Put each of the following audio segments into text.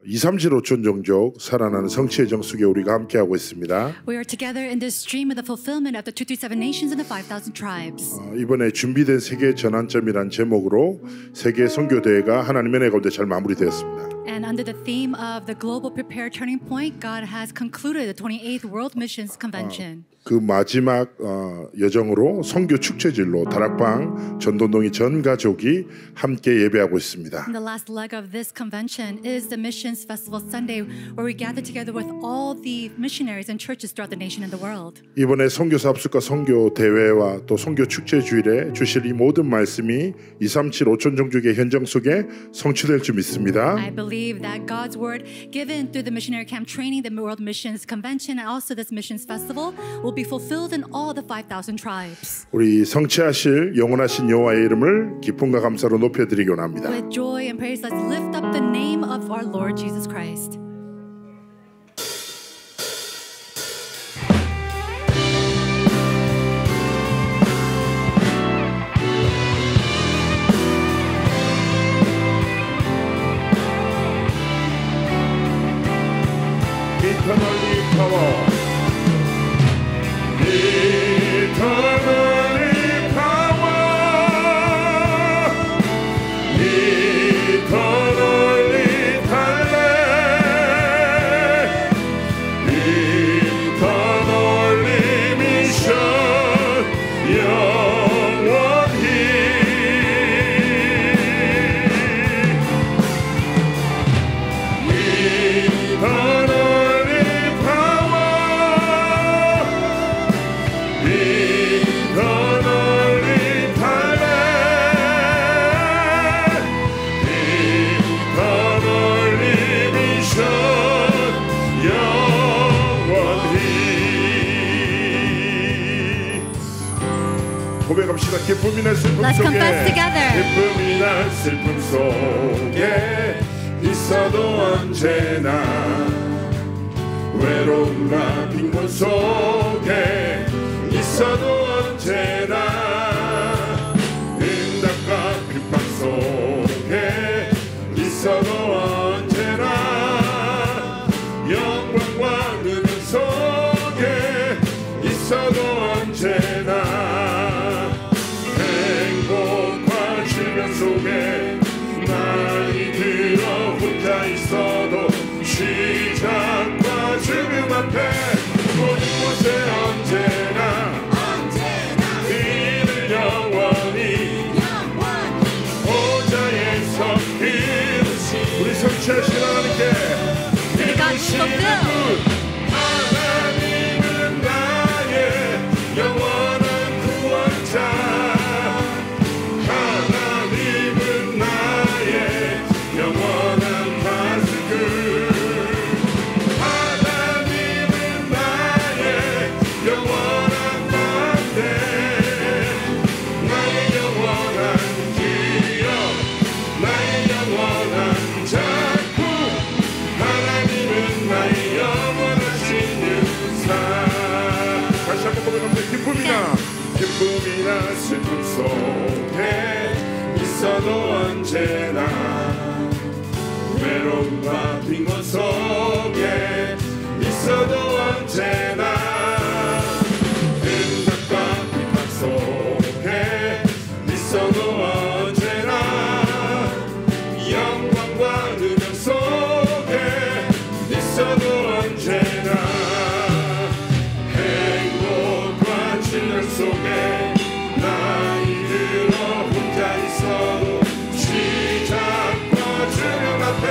237 5천 종족 살아나는 성취의 정수계 우리가 함께하고 있습니다. We are together in this stream of the fulfillment of the 237 nations and the 5,000 tribes. 이번에 준비된 세계 전환점이란 제목으로 세계 선교 대회가 하나님의 은혜 가운데 잘 마무리되었습니다. And under the theme of the Global Prepare Turning Point, God has concluded the 28th World Missions Convention. 그 마지막 여정으로 선교 축제질로 다락방 전도동이 전 가족이 함께 예배하고 있습니다. And the last leg of this convention is the Missions Festival Sunday, where we gather together with all the missionaries and churches throughout the nation and the world. 이번에 선교사 합숙과 선교 대회와 또 선교 축제 주일에 주실 이 모든 말씀이 237 5천 종족의 현장 속에 성취될 줄 믿습니다. I believe that God's word given through the missionary camp training, the World Missions Convention, and also this Missions Festival will be fulfilled in all the 5,000 tribes. 우리 성취하실 영원하신 여호와의 이름을 기쁨과 감사로 높여드리기 원합니다. With joy and praise, let's lift up the name of our Lord Jesus Christ. Eternally power. 고백합시다. 기쁨이나 슬픔 Let's 속에 confess together. 기쁨이나 슬픔 속에 있어도 언제나 외로움과 빈곤 속에 있어도 언제나 응답과 핍박 속에 있어도 언제나 영광과 능력 속에 있어도 언제나 속에 나이 들어 혼자 있어도 시작과 죽음 앞에 모든 곳에 언제나 이를 영원히 보좌에 서 우리 성취하신 하나님께 이루신 분 하나님은 나의 영원한 구원자 기쁨이나 슬픔 속에 있어도 언제나 외로움과 빈곤 속에 있어도 언제나 응답과 핍박 속에 있어도 언제나 영광과 능력 속에 있어도 언제나 속에 나이 들어 혼자 있어도 시작과 죽음 앞에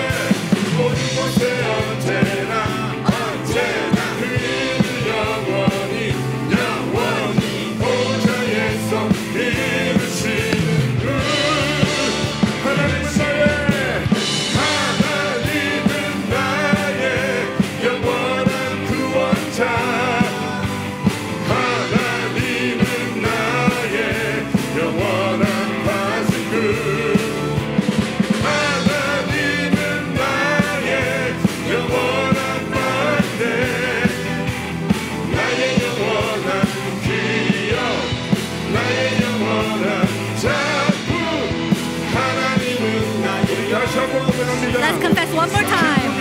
모든 곳에 언제나 그를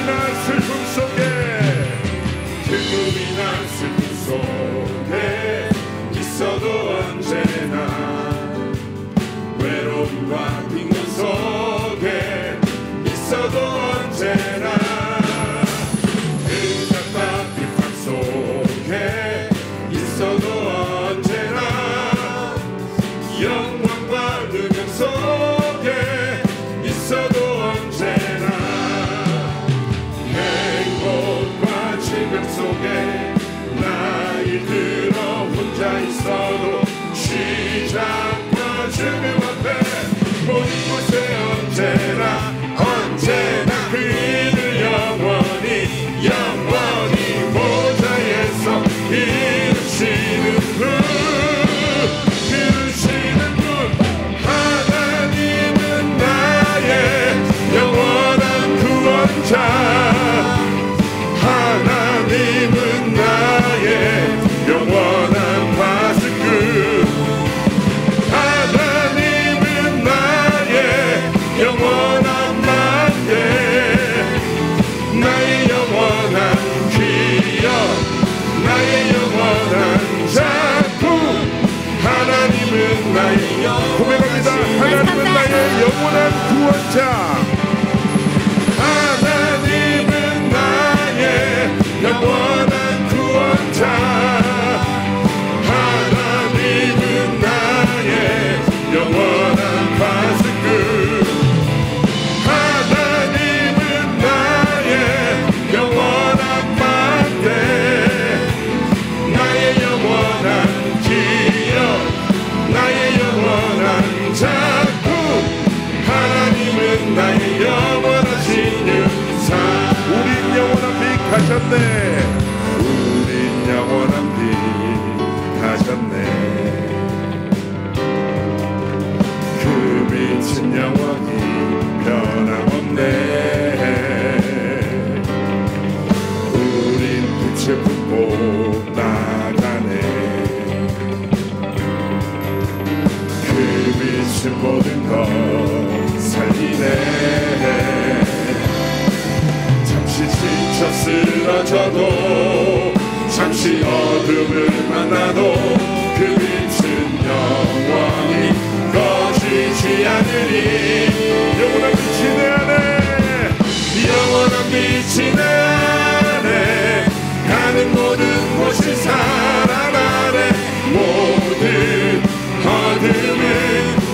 슬픔 속에 기쁨이나 슬픔 속에 있어도 언제나 외로움과 빈곤 속에 있어도 언제나 은장과 비판 속에 있어도 언제나 영광과 누명 속에 있어도 언제나 행복과 질병 속에 나이 들어 혼자 있어도 쉬지 않고 주님 앞에 모든 곳에 언제나 그를 영원히 보좌에서 이루시는 분 하나님은 나의 영원한 구원자 하나님은 나의 영원한 파수꾼 하나님은 나의 영원한 만대 나의 영원한 기억 나의 영원한 작품 하나님은 나의 고백합니다. 하나님은 나의 영원한 구원자 하나님은 나의 영원한 구원자 하나님은 나의 영원한 파수꾼 하나님은 나의 영원한 만대 나의 영원한 기억 나의 영원한 작품 하나님은 나의 영원한 신유사 우린 영원한 빛 가셨네 우린 영원한 빛 가졌네 그 빛은 영원히 변함없네 우린 빛을 품고 나가네 그 빛은 모든 것 살리네 잠시 지쳐 쓰러져도 잠시 어둠을 만나도 그 빛은 영원히 꺼지지 않으리 영원한 빛이 내 안에 영원한 빛이 내 안에 가는 모든 곳이 살아나네 모든 어둠은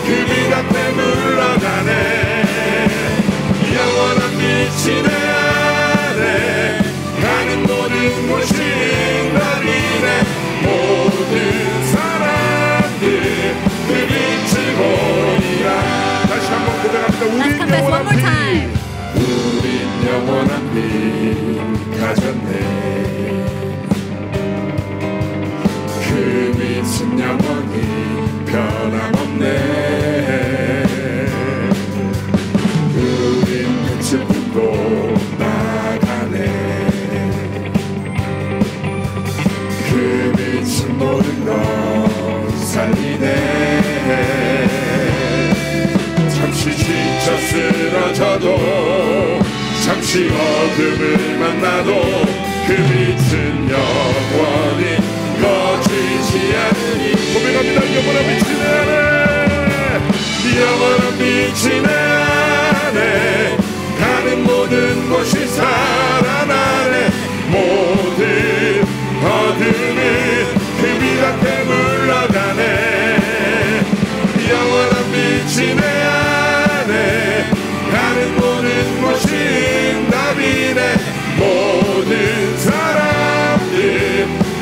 그 빛 앞에 물러가네 영원한 빛이 내 안에 가는 모든 곳이 나비네 모든 사람들 그 빛을 보리라 다시 한번 고백합니다. Let's 우린 confess one 영원한 more 빛 time. 우린 영원한 빛 가졌네 그 빛은 영원히 변함없네 우린 빛을 품고 나가네 그 빛은 모든 것 살리네 잠시 지쳐 쓰러져도 잠시 어둠을 만나도 그 빛은 영원히 꺼지지 않으니 고백합니다. 영원한 빛이 내 안에 영원한 빛이 내 안에 가는 모든 곳이 살아나네 모든 어둠은 그 빛 앞에 물러가네 영원한 빛이 내 안에 가는 모든 곳이 답이네 모든 사람들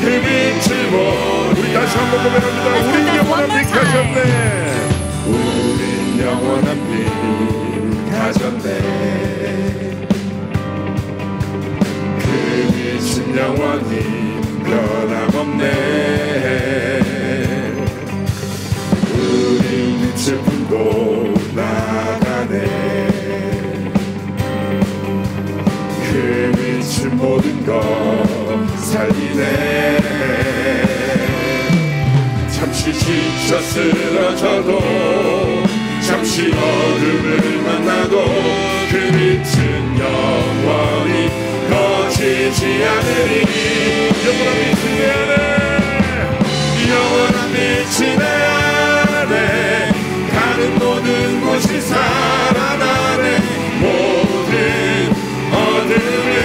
그 빛을 보리 우리 다시 한번 고백합니다. 우린 영원한 빛 가셨네 우린 영원한 빛 가졌네 그 빛은 영원히 변함없네 우린 빛을 품고 나가네 그 빛은 모든 것 살리네 잠시 지쳐 쓰러져도 잠시 어둠을 만나도 그 빛은 영원히 영원한 빛이 내 안에 가는 모든 곳이 살아나네 모든 어둠은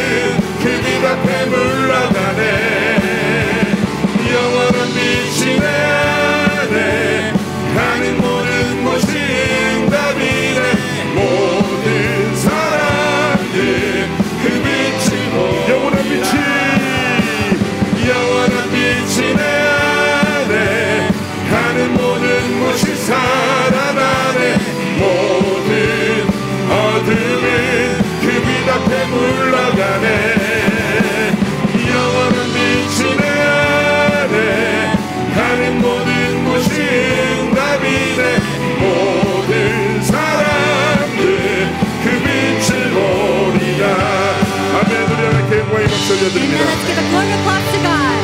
그 빛 앞에 물러가네 영원한 빛이 내 안에 가는 모든 곳이 응답이네 모든 사람들 그 빛을 보고 영원한 빛이 내 안에 가는 모든 곳이 살아나네 모든 어둠은 그 빛 앞에 물러가네 영원한 빛이 내 안에 가는 모든 곳이 응답이네 모든 사람들 그 빛을 보리라 아멘. 우리 하나님께 영광의 박수 올려드립니다. Let's give a glory applause to God.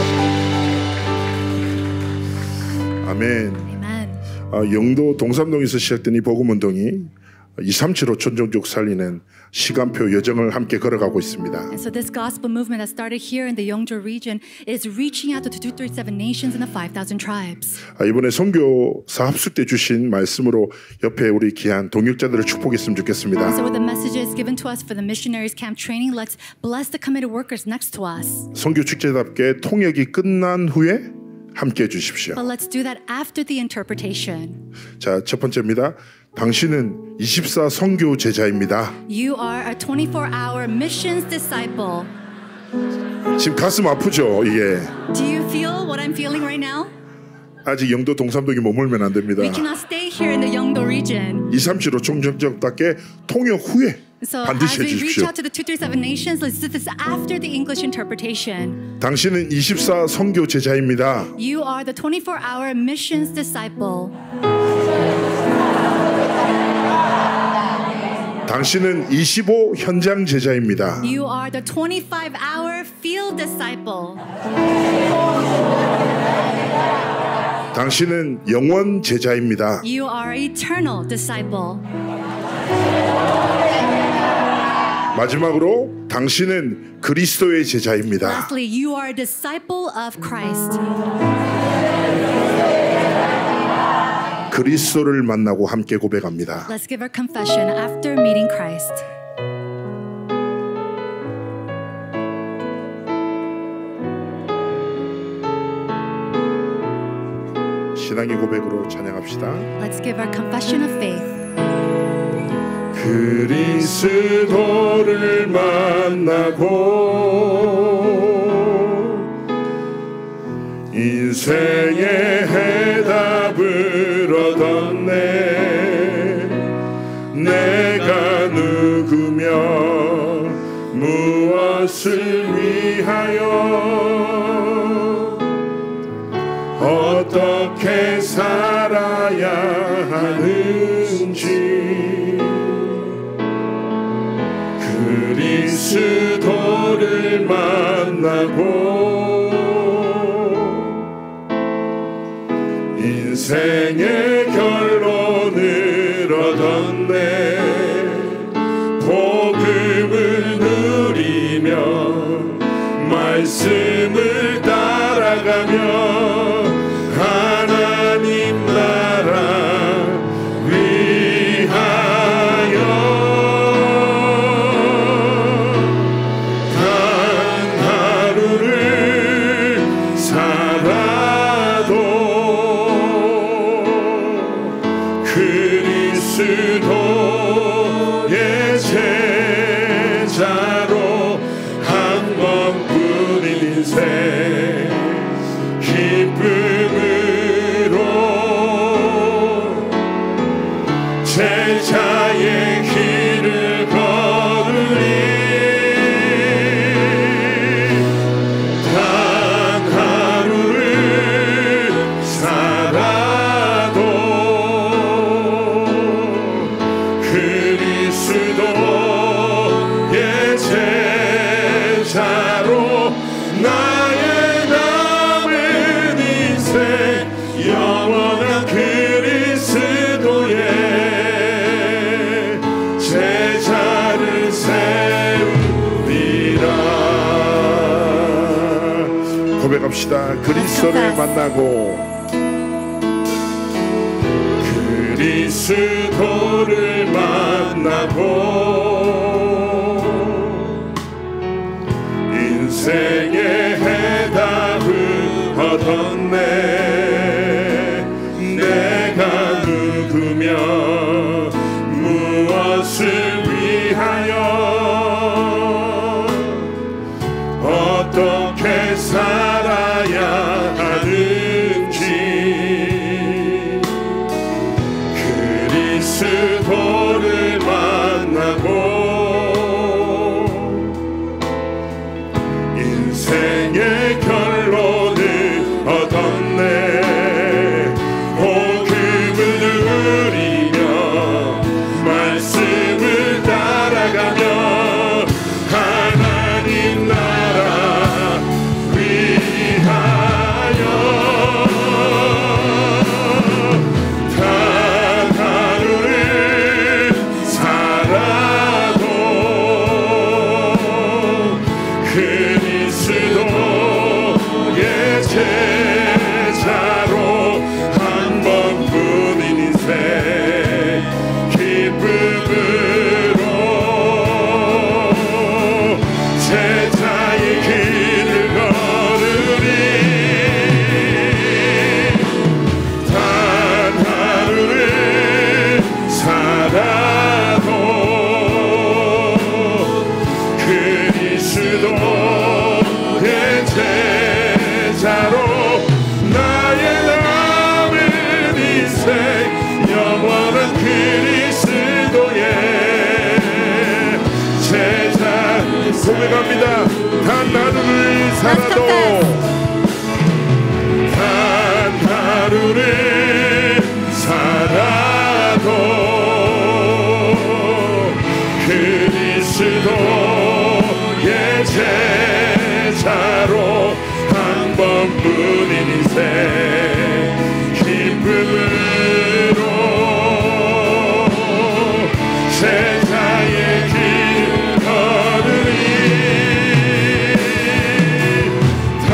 아멘. Amen. 영도 동삼동에서 시작된 이 복음운동이 237 5천종족 살리는 시간표 여정을 함께 걸어가고 있습니다. And so this gospel movement that started here in the Yeongjo region is reaching out to the 237 nations and the 5,000 tribes. 이번에 선교사 합숙 때 주신 말씀으로 옆에 우리 귀한 동역자들을 축복했으면 좋겠습니다. So with the messages given to us for the missionaries camp training, let's bless the committed workers next to us. 선교 축제답게 통역이 끝난 후에 함께 해 주십시오. But let's do that after the interpretation. 자, 첫 번째입니다. 당신은 24 선교 제자입니다. You are a 24-hour missions disciple. 지금 가슴 아프죠? 이게 Do you feel what I'm feeling right now? 아직 영도 동삼동에 머물면 안 됩니다. We cannot stay here in the Yeongdo region. 237 5천종족답게 통역 후에 So 반드시 as we reach 해주십시오. out to the 237 nations, let's do this after the English interpretation. 당신은 24 선교 제자입니다. You are the 24-hour missions disciple. 당신은 25 현장 제자입니다. You are the 25-hour field disciple. 당신은 영원 제자입니다. You are eternal disciple. 마지막으로 당신은 그리스도의 제자입니다. Lastly, you are a disciple of Christ. 그리스도를 만나고 함께 고백합니다. Let's give our confession after meeting Christ. 신앙의 고백으로 찬양합시다. Let's give our confession of faith. 그리스도를 만나고 인생의 해답을 얻었네 내가 누구며 무엇을 위하여 어떻게 살아야 하는지 그리스도를 만나고 인생의 결론을 얻었네 복음을 누리며 말씀을 따라가며 하나님 나라 위하여 단 하루를 고백합시다. 그리스도를 만나고 그리스도를 만나고 인생의 해답을 얻었네. 내가 누구며 무엇을 위하여 어떻게 살아야 하는지 그리스도를 만나고 인생의 결론을 얻었네. 복음을 누리며 말씀을 따라가며 하나님 나라 위하여 단 하루를 살아도 그리스도의 제자로 한 번뿐인 인생 기쁨으로 제자의 길을 걸으리. 단 하루를 살아도 그리스도의 제자로 나의 남은 인생 영원한 그리스도의 제자 고백합니다. 단 하루를 살아도 단 하루를 살아도 그리스도의 제자로 한 번뿐인 인생 기쁨으로 제자의 길 걸으리. 단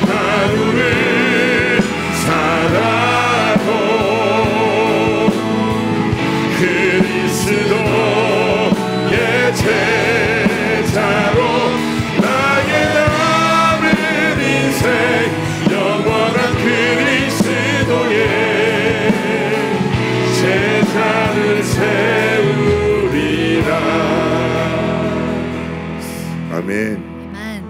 하루를 살아도 그리스도의 제자로 나의 남은 인생 영원한 그리스도의 제자를 세우리라. 아멘. Amen.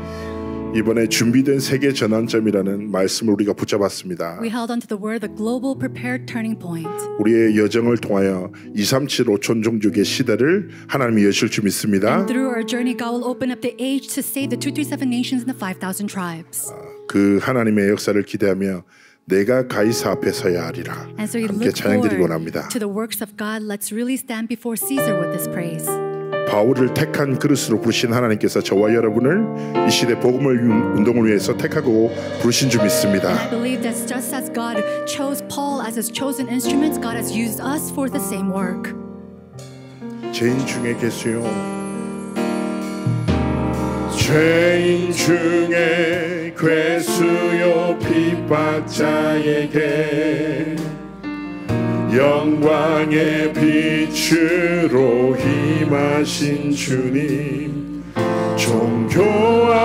이번에 준비된 세계 전환점이라는 말씀을 우리가 붙잡았습니다. We held onto the word, the global prepared turning point. 우리의 여정을 통하여 237 5천 종족의 시대를 하나님이 여실 줄 믿습니다. Through our journey, God will open up the age to save the 237 nations and the 5,000 tribes. 그 하나님의 역사를 기대하며 내가 가이사 앞에 서야 하리라. And so we 함께 look 찬양드리고 forward 원합니다. to the works of God. Let's really stand before Caesar with this praise. 바울을 택한 그릇으로 부르신 하나님께서 저와 여러분을 이 시대 복음을 운동을 위해서 택하고 부르신 줄 믿습니다. And I believe that just as God chose Paul as his chosen instruments, God has used us for the same work. 죄인 중에 계수요 죄인 중에 괴수요 핍박자에게 영광의 빛으로 임하신 주님, 종교와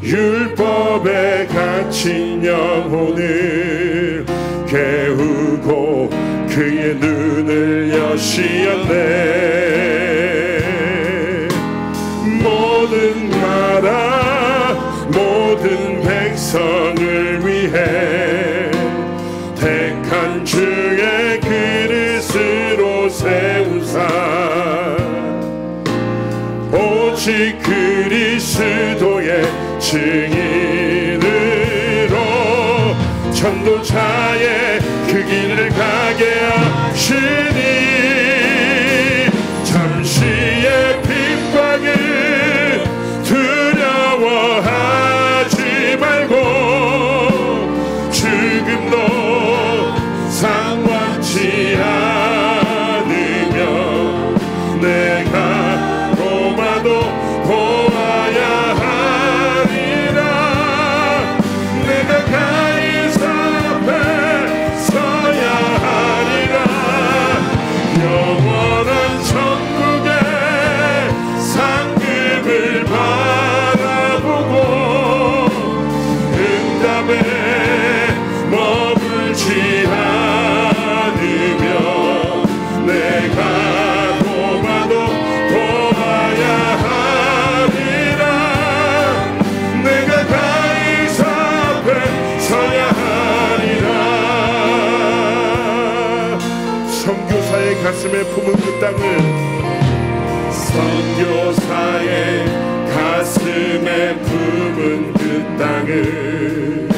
율법에 갇힌 영혼을 깨우고 그의 눈을 여시었네. 모든 나라 모든 백성을 위해 택한 주의 그릇으로 세우사 오직 그리스도의 증인으로 전도자의 그 길을 가게 하시니 잠시의 핍박을 두려워하지 말고 죽음도 상관치 않으며 내가 로마도 보아야 하리라. 가슴에 품은 그 땅을 선교사의 가슴에 품은 그 땅을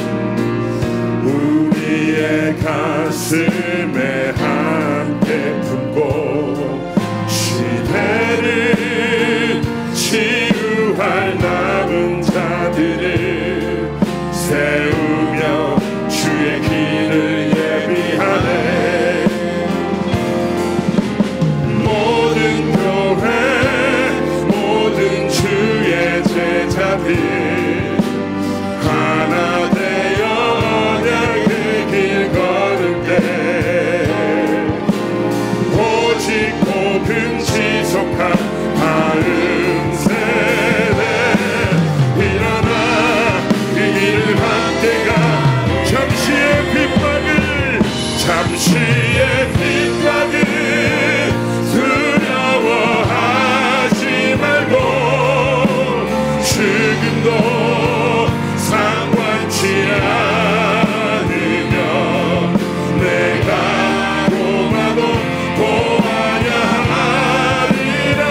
우리의 가슴에 함께 품고 시대를 치유할 남은 자들을 세우며 주의 길을 예비하네. 모든 교회 모든 주의 제자들 하나 되어 언약의 길 걸을때 오직 복음 지속한 다음 세대 일어나 그 길을 함께 가. 잠시의 핍박을 두려워하지 말고 죽음도 상관치 않으며 내가 로마도 보아야 하리라.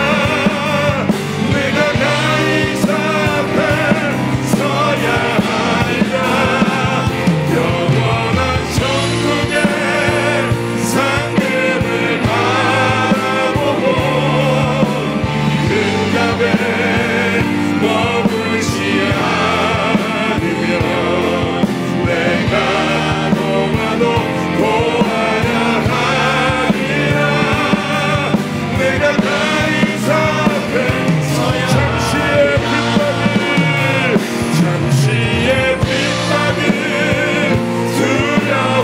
내가 가이사 앞에 서야 하리라. 영원한 천국의 상급을 바라보고 금갑에 머물지 않으며 내가 로마도 보아야 하리라. 내가 가이사 앞에 서야 잠시의 핍박을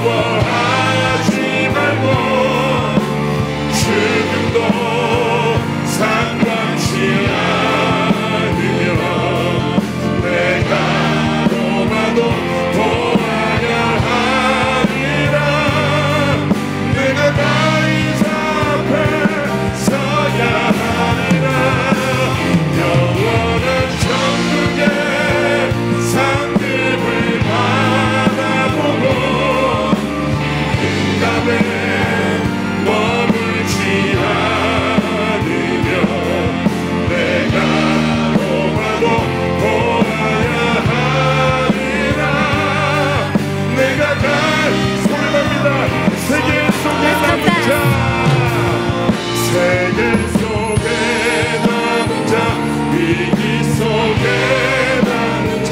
두려워하지 말고 죽음도 상관치 않으며 내가 로마도 보아야 하리라. 내가 가이사 앞에 서야 하리라. 영원한 천국의 상급을 바라보고 금갑에 머물지 않으며 내가 로마도 보아야 하리라. 내가 소리납니다. 세계 속에 남은 자 세계 속에 남은 자 위기 속에 남은 자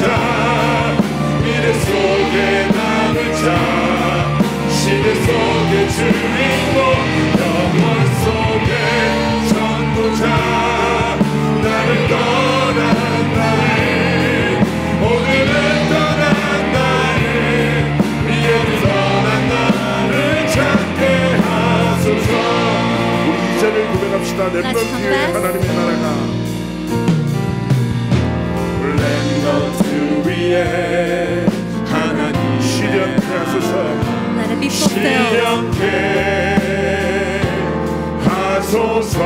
미래 속에 남은 자 시대 속의 주인공 영원 속의 전도자 나를 떠난 나를 오늘은 떠난 나를 미래를 떠난 나를 찾게 하소서. 우리 이제를 고백합시다. 렘넌트 위에 하나님의 나라가 렘넌트 위에 하나님 시련케 하소서. Let it be fulfilled. 시련케 하소서.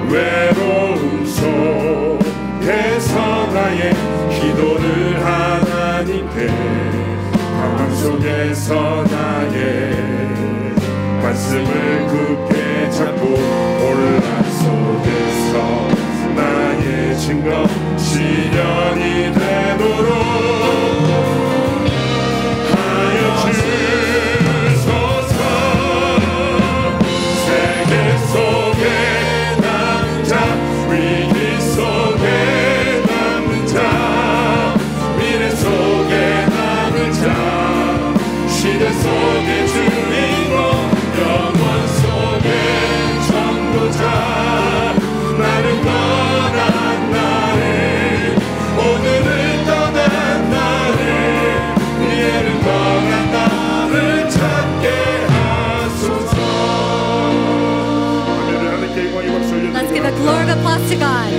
외로움 속에서 나의 기도를 하나님께 방황 속에서 나의 말씀을 굳게 잡고 혼란 속에서 나의 증거 시련이 되도록 하여 주소서. 세계 속에 남은 자 위기 속에 남은 자 미래 속에 남은 자 시대 속의 주인공 영원 속의 전도자 나를 떠난 나를 오늘을 떠난 나를 미래를 떠난 나를 찾게 하소서. 하나님께 영광의 박수 올려드립니다. Let's give a glory of applause to God.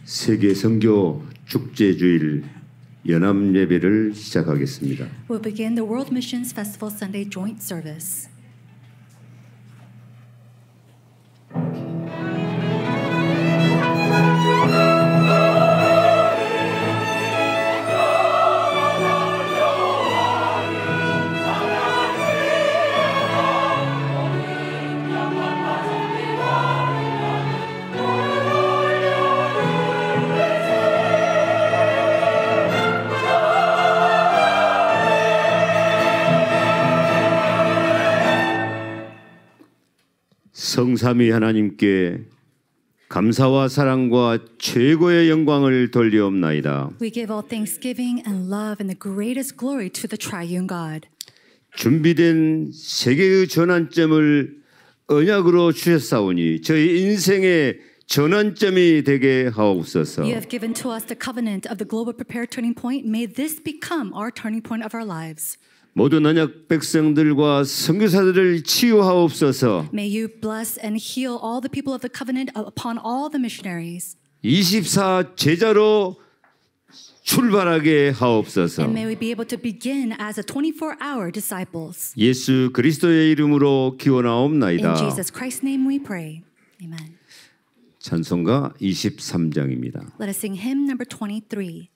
세계 선교 축제 주일 연합 예배를 시작하겠습니다. We'll begin the World Missions Festival Sunday joint service. 성삼위 하나님께 감사와 사랑과 최고의 영광을 돌리옵나이다. We give all thanksgiving and love and the greatest glory to the triune God. 준비된 세계의 전환점을 언약으로 주셨사오니 저희 인생의 전환점이 되게 하옵소서. You have given to us the covenant of the global prepared turning point. May this become our turning point of our lives. 모든 언약 백성들과 선교사들을 치유하옵소서. May you bless and heal all the people of the covenant upon all the missionaries. 24 제자로 출발하게 하옵소서. And may we be able to begin as a 24-hour disciples. 예수 그리스도의 이름으로 기원하옵나이다. In Jesus Christ's name we pray. Amen. 찬송가 23장입니다. Let us sing hymn number 23.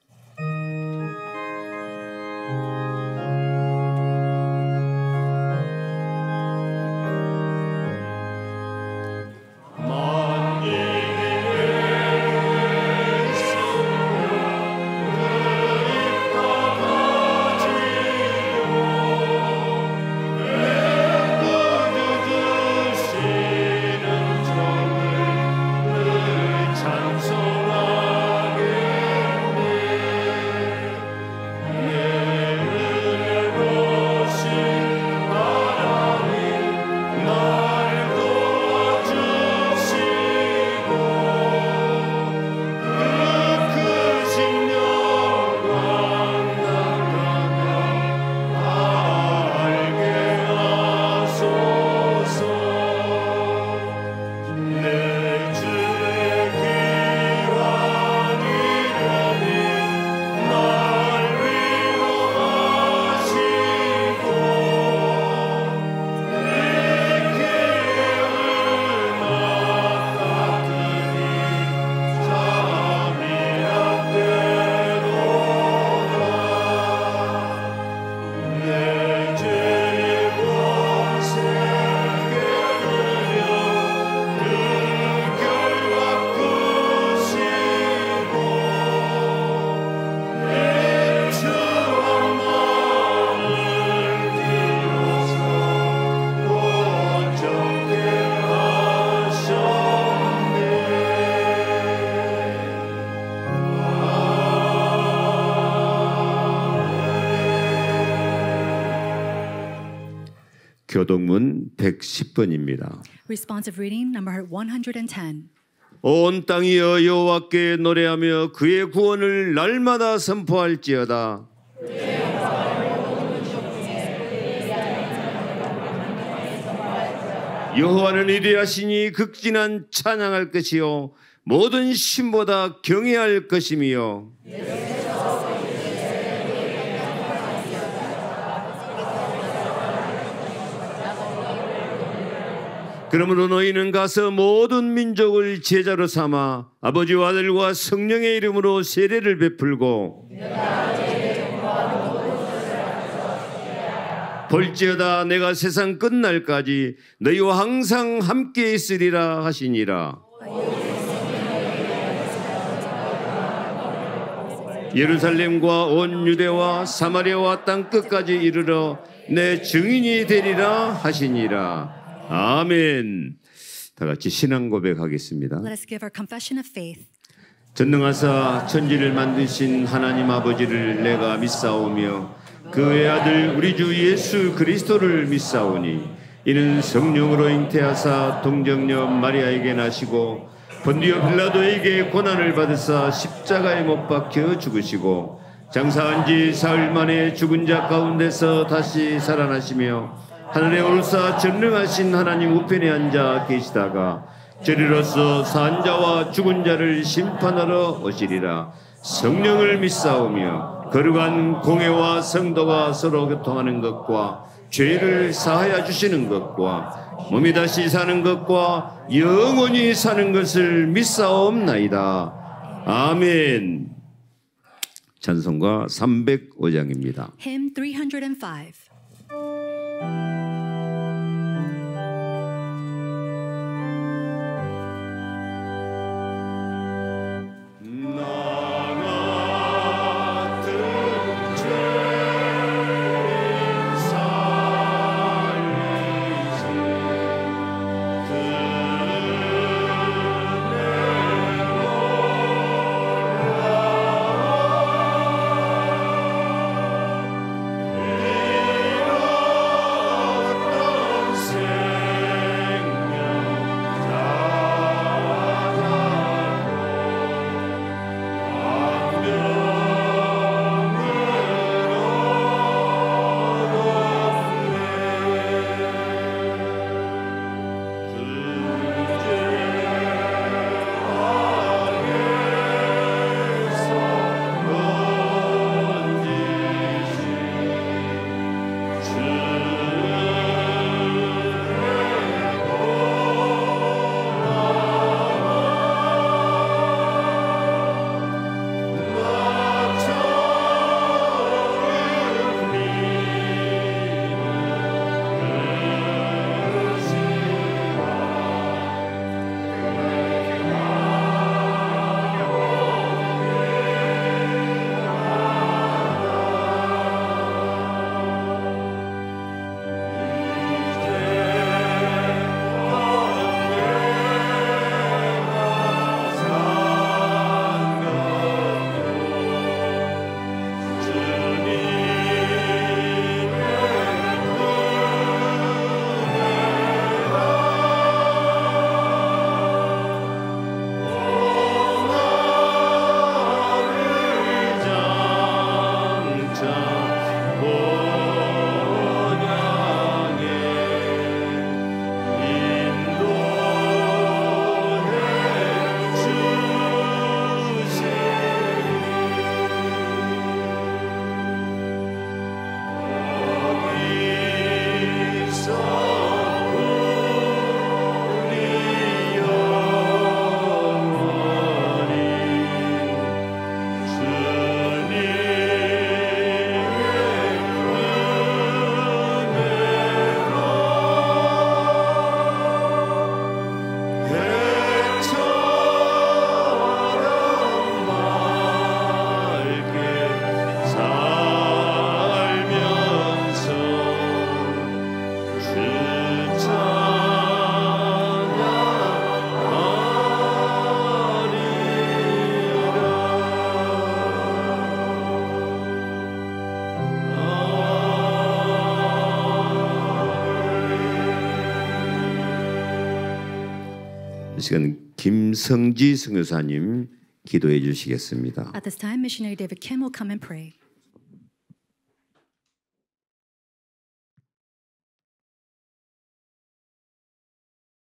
교동문 110번입니다. Responsive reading number 110. 온 땅이여 여호와께 노래하며 그의 구원을 날마다 선포할지어다. 여호와는 위대하시니 극진한 찬양할 것이요 모든 신보다 경외할 것이며 그러므로 너희는 가서 모든 민족을 제자로 삼아 아버지와 아들과 성령의 이름으로 세례를 베풀고 볼지어다 내가 세상 끝날까지 너희와 항상 함께 있으리라 하시니라. 예루살렘과 온 유대와 사마리아와 땅 끝까지 이르러 내 증인이 되리라 하시니라. 아멘. 다 같이 신앙 고백하겠습니다. Let us give our confession of faith. 전능하사 천지를 만드신 하나님 아버지를 내가 믿사오며 그의 아들 우리 주 예수 그리스도를 믿사오니 이는 성령으로 잉태하사 동정녀 마리아에게 나시고 본디오 빌라도에게 고난을 받으사 십자가에 못 박혀 죽으시고 장사한 지 사흘 만에 죽은 자 가운데서 다시 살아나시며 하늘에 올사 전능하신 하나님 우편에 앉아 계시다가 저리로서 산 자와 죽은 자를 심판하러 오시리라. 성령을 믿사오며 거룩한 공회와 성도가 서로 교통하는 것과 죄를 사하여 주시는 것과 몸이 다시 사는 것과 영원히 사는 것을 믿사옵나이다. 아멘. 찬송가 305장입니다. Hymn 305. 이 시간 김성지 선교사님 기도해 주시겠습니다. At this time, missionary David Kim will come and pray.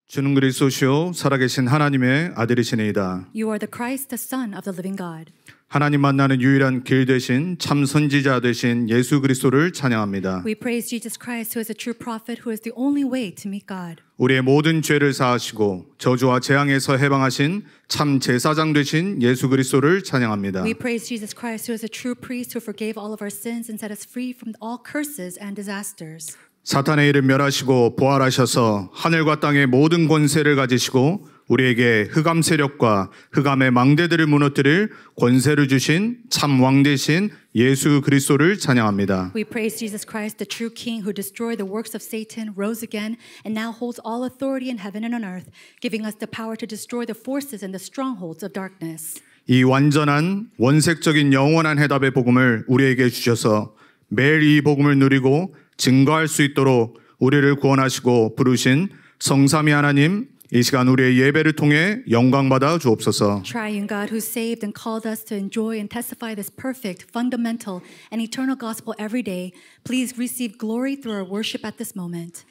주는 그리스도시요 살아계신 하나님의 아들이시니이다. You are the Christ, the Son of the living God. 하나님 만나는 유일한 길 되신 참 선지자 되신 예수 그리스도를 찬양합니다. We praise Jesus Christ, who is a true prophet, who is the only way to meet God. 우리의 모든 죄를 사하시고 저주와 재앙에서 해방하신 참 제사장 되신 예수 그리스도를 찬양합니다. We praise Jesus Christ, who is a true priest, who forgave all of our sins and set us free from all curses and disasters. 사탄의 일을 멸하시고 부활하셔서 하늘과 땅의 모든 권세를 가지시고 우리에게 흑암 세력과 흑암의 망대들을 무너뜨릴 권세를 주신 참 왕 되신 예수 그리스도를 찬양합니다. We praise Jesus Christ, the true King who destroyed the works of Satan, rose again, and now holds all authority in heaven and on earth, giving us the power to destroy the forces and the strongholds of darkness. 이 완전한 원색적인 영원한 해답의 복음을 우리에게 주셔서 매일 이 복음을 누리고 증거할 수 있도록 우리를 구원하시고 부르신 성삼위 하나님 이 시간 우리의 예배를 통해 영광 받아 주옵소서. Triune God who saved and called us to enjoy and testify this perfect, fundamental, and eternal gospel every day, please receive glory through our worship at this moment.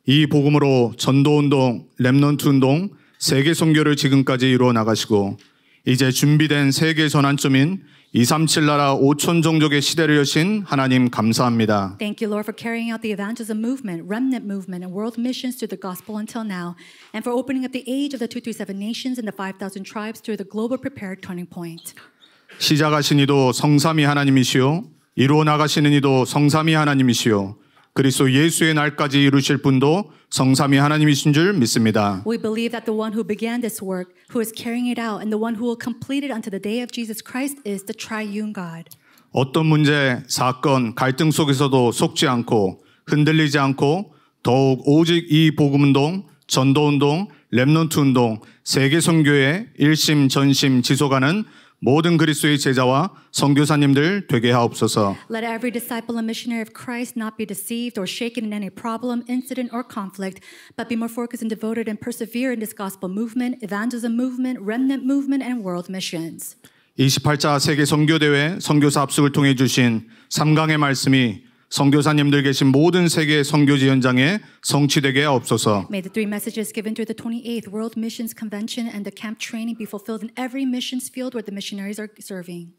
이 복음으로 전도운동, 렘넌트 운동, 세계 선교를 지금까지 이루어 나가시고 이제 준비된 세계 전환점인 237 나라 5천 종족의 시대를 여신 하나님 감사합니다. Thank you, Lord, for carrying out the evangelism movement, remnant movement, and world missions through the gospel until now, and for opening up the age of the 237 nations and the 5,000 tribes through the global prepared turning point. 시작하신 이도 성삼위 하나님이시요 이루어 나가시는 이도 성삼위 하나님이시요 그리스도 예수의 날까지 이루실 분도 성삼위 하나님이신 줄 믿습니다. We believe that the one who began this work, who is carrying it out, and the one who will complete it unto the day of Jesus Christ is the triune God. 어떤 문제, 사건, 갈등 속에서도 속지 않고 흔들리지 않고 더욱 오직 이 복음운동, 전도운동, 렘넌트 운동, 세계 선교에 일심 전심 지속하는 모든 그리스도의 제자와 선교사님들 되게 하옵소서. Let every disciple and missionary of Christ not be deceived or shaken in any problem, incident, or conflict, but be more focused and devoted and persevere in this gospel movement, evangelism movement, remnant movement, and world missions. 28차 세계 선교대회 선교사 합숙을 통해 주신 3강의 말씀이 선교사님들 계신 모든 세계 선교지 현장에 성취되게 하옵소서. May the three messages given through the 28th World Missions Convention and the camp training be fulfilled in every missions field where the missionaries are serving.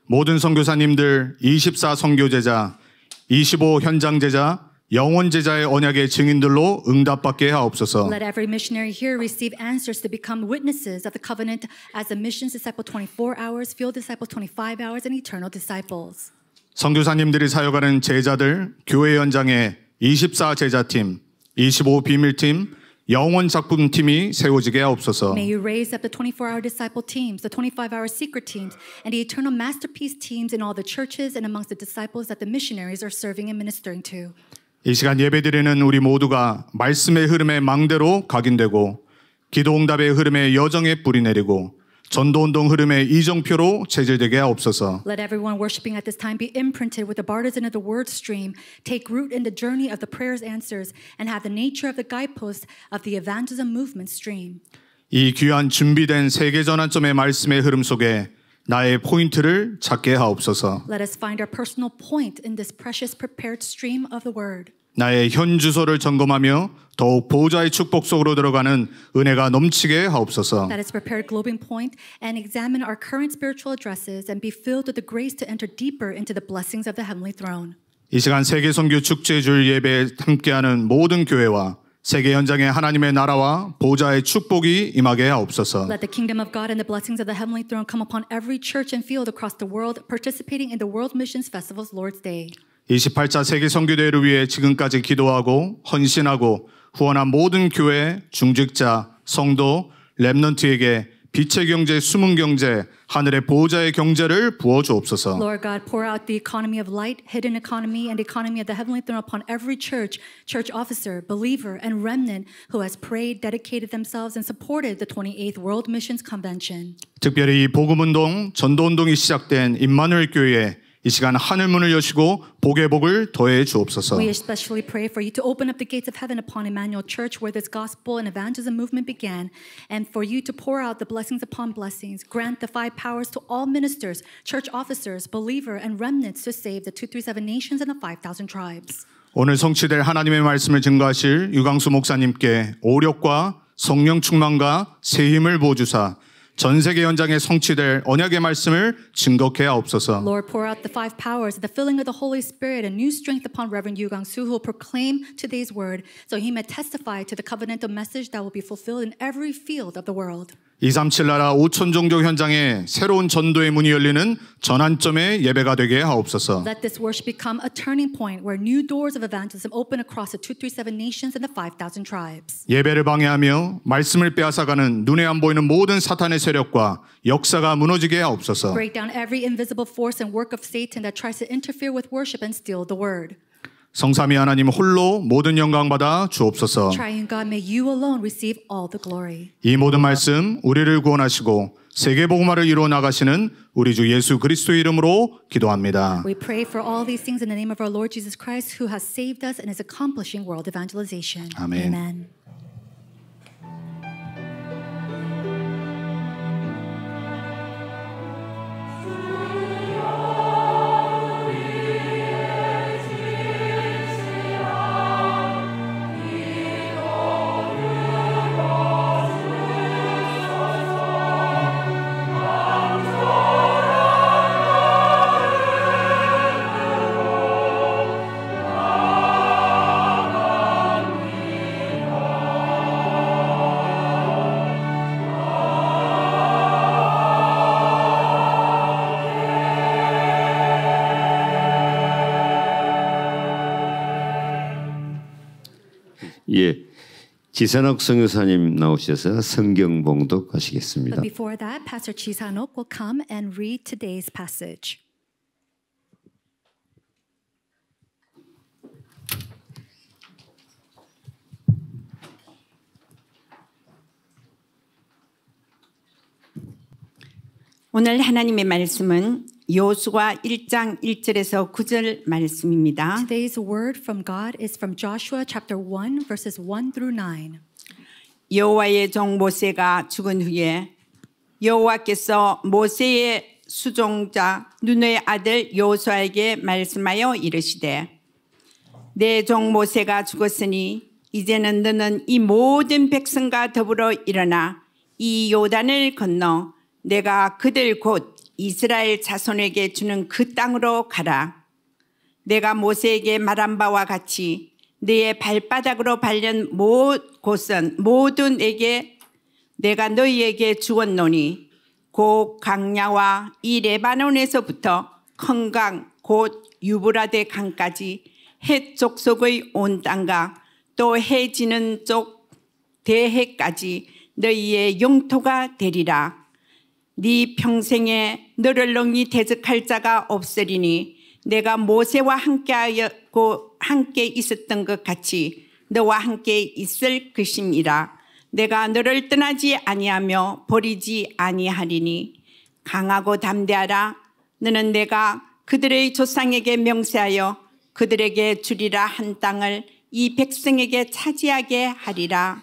모든 선교사님들 24 선교제자, 25 현장 제자, 영원 제자의 언약의 증인들로 응답받게 하옵소서. Let every missionary here receive answers to become witnesses of the covenant as a missions disciple 24 hours, field disciple 25 hours, and eternal disciples. 선교사님들이 사역하는 제자들, 교회 현장에 24 제자팀, 25 비밀팀, 영원 작품팀이 세워지게 하옵소서. May you raise up the 24-hour disciple teams, the 25-hour secret teams, and the eternal masterpiece teams in all the churches and amongst the disciples that the missionaries are serving and ministering to. 이 시간 예배드리는 우리 모두가 말씀의 흐름에 망대로 각인되고 기도응답의 흐름에 여정에 뿌리 내리고 전도운동 흐름에 이정표로 체질되게 하옵소서. Let everyone worshiping at this time be imprinted with the bartizan of the word stream, take root in the journey of the prayer's answers, and have the nature of the guidepost of the evangelism movement stream. 이 귀한 준비된 세계 전환점의 말씀의 흐름 속에 나의 포인트를 찾게 하옵소서. Let us find our personal point in this precious prepared stream of the word. 나의 현 주소를 점검하며 더욱 보호자의 축복 속으로 들어가는 은혜가 넘치게 하옵소서. Let us prepare a globing point and examine our current spiritual addresses and be filled with the grace to enter deeper into the blessings of the heavenly throne. 이 시간 세계 선교 축제 주일 예배에 함께하는 모든 교회와 세계 현장에 하나님의 나라와 보호자의 축복이 임하게 하옵소서. Let the kingdom of God and the blessings of the heavenly throne come upon every church and field across the world participating in the World Missions Festival's Lord's Day. 28차 세계 선교대회를 위해 지금까지 기도하고 헌신하고 후원한 모든 교회, 중직자, 성도, 렘넌트에게 빛의 경제, 숨은 경제, 하늘의 보호자의 경제를 부어 주옵소서. Lord God, pour out the economy of light, hidden economy, and the economy of the heavenly throne upon every church, church officer, believer, and remnant who has prayed, dedicated themselves, and supported the 28th World Missions Convention. 특별히 이 복음운동, 전도운동이 시작된 임마누엘 교회에 이 시간 하늘문을 여시고 복의 복을 더해 주옵소서. We especially pray for you to open up the gates of heaven upon Emmanuel Church where this gospel and evangelism movement began, and for you to pour out the blessings upon blessings. Grant the five powers to all ministers, church officers, believer, and remnants to save the 237 nations and the 5,000 tribes. 오늘 성취될 하나님의 말씀을 증거하실 유광수 목사님께 오력과 성령 충만과 새 힘을 부어주사 전 세계 현장에 성취될 언약의 말씀을 증거케 하옵소서. Lord, pour out the five powers, the filling of the Holy Spirit, and new strength upon Reverend Yu Gang-soo, who will proclaim today's word, so he may testify to the covenantal message that will be fulfilled in every field of the world. 237 나라 5천 종족 현장에 새로운 전도의 문이 열리는 전환점의 예배가 되게 하옵소서. Let this worship become a turning point where new doors of evangelism open across the 237 nations and the 5,000 tribes. 예배를 방해하며 말씀을 빼앗아가는 눈에 안 보이는 모든 사탄의 세력과 역사가 무너지게 하옵소서. Break down every invisible force and work of Satan that tries to interfere with worship and steal the word. 성삼위 하나님 홀로 모든 영광 받아 주옵소서. Triune God, may you alone receive all the glory. 이 모든 말씀 우리를 구원하시고 세계 복음화를 이루어 나가시는 우리 주 예수 그리스도의 이름으로 기도합니다. We pray for all these things in the name of our Lord Jesus Christ, who has saved us and is accomplishing world evangelization. Amen. Amen. 예, 지산옥 선교사님 나오셔서 성경 봉독하시겠습니다. But before that, Pastor Chi Sanok will come and read today's passage. 오늘 하나님의 말씀은 여호수아 1장 1절에서 9절 말씀입니다. Today's word from God is from Joshua chapter 1 verses 1 through 9. 여호와의 종 모세가 죽은 후에 여호와께서 모세의 수종자 눈의 아들 여호수아에게 말씀하여 이르시되 내 종 모세가 죽었으니 이제는 너는 이 모든 백성과 더불어 일어나 이 요단을 건너 내가 그들 곧 이스라엘 자손에게 주는 그 땅으로 가라. 내가 모세에게 말한 바와 같이 너의 발바닥으로 밟는 곳은 모두 내가 너희에게 주었노니 곧 강야와 이 레바논에서부터 큰 강 곧 유브라데 강까지 헷 족속의 온 땅과 또 해 지는 쪽 대해까지 너희의 영토가 되리라. 네 평생에 너를 능히 대적할 자가 없으리니 내가 모세와 함께 있었던 것 같이 너와 함께 있을 것임이라. 내가 너를 떠나지 아니하며 버리지 아니하리니 강하고 담대하라. 너는 내가 그들의 조상에게 명세하여 그들에게 주리라 한 땅을 이 백성에게 차지하게 하리라.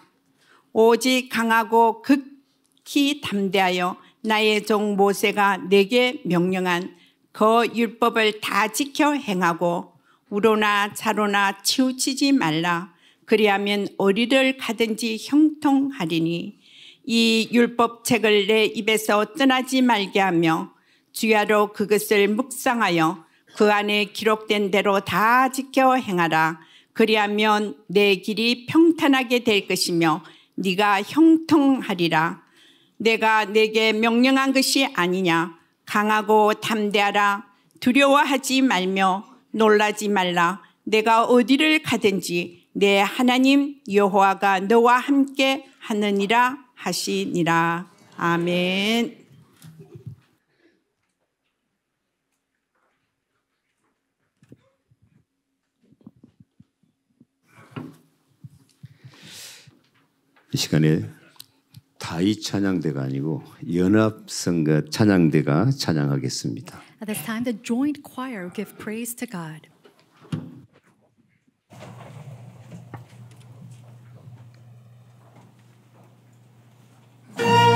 오직 강하고 극히 담대하여 나의 종 모세가 내게 명령한 그 율법을 다 지켜 행하고 우로나 차로나 치우치지 말라. 그리하면 어디를 가든지 형통하리니 이 율법책을 내 입에서 떠나지 말게 하며 주야로 그것을 묵상하여 그 안에 기록된 대로 다 지켜 행하라. 그리하면 내 길이 평탄하게 될 것이며 네가 형통하리라. 내가 내게 명령한 것이 아니냐. 강하고 담대하라. 두려워하지 말며 놀라지 말라. 내가 어디를 가든지 내 하나님 여호와가 너와 함께 하느니라 하시니라. 아멘. 이 시간에 다이 찬양대가 아니고 연합성가 찬양대가 찬양하겠습니다. At this time, the joint choir will give praise to God. 나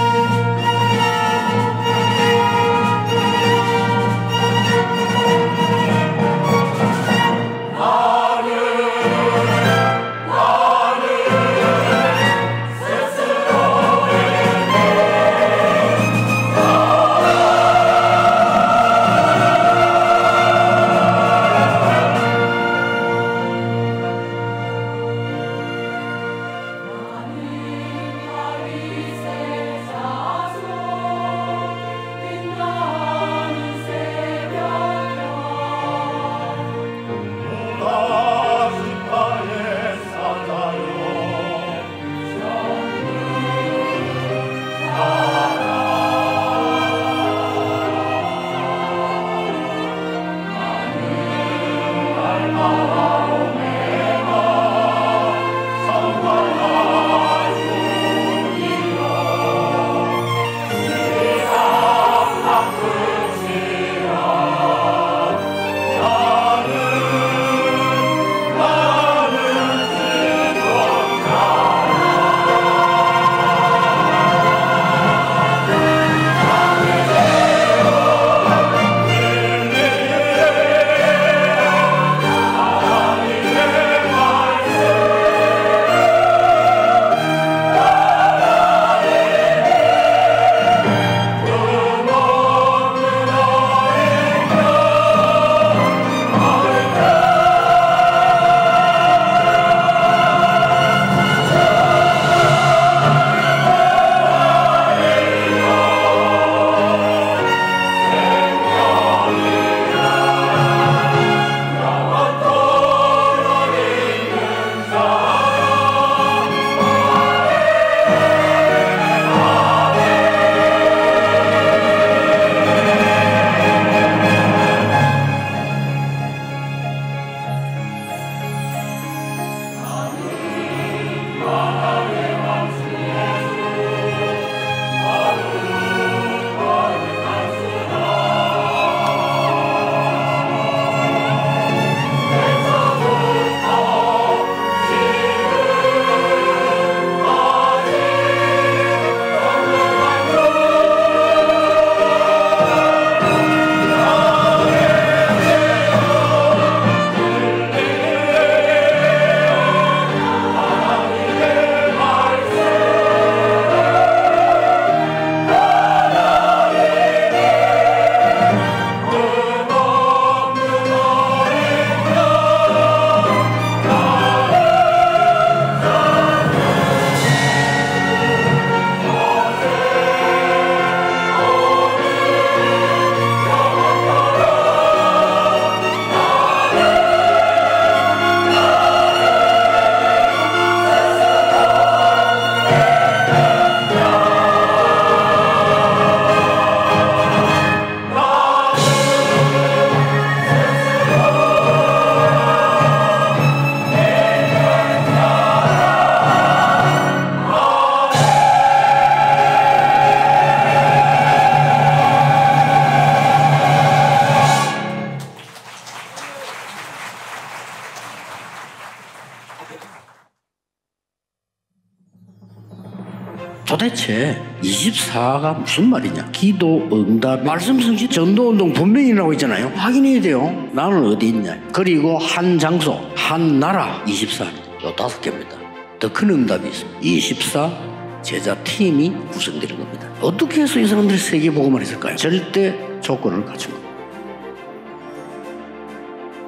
도대체 24가 무슨 말이냐? 기도, 응답, 말씀 성취, 전도운동 분명히 나오고 있잖아요. 확인해야 돼요. 나는 어디 있냐? 그리고 한 장소, 한 나라 24. 요 5개입니다. 더 큰 응답이 있습니다. 24 제자 팀이 구성되는 겁니다. 어떻게 해서 이 사람들이 세계 복음을 했을까요? 절대 조건을 갖춘 겁니다.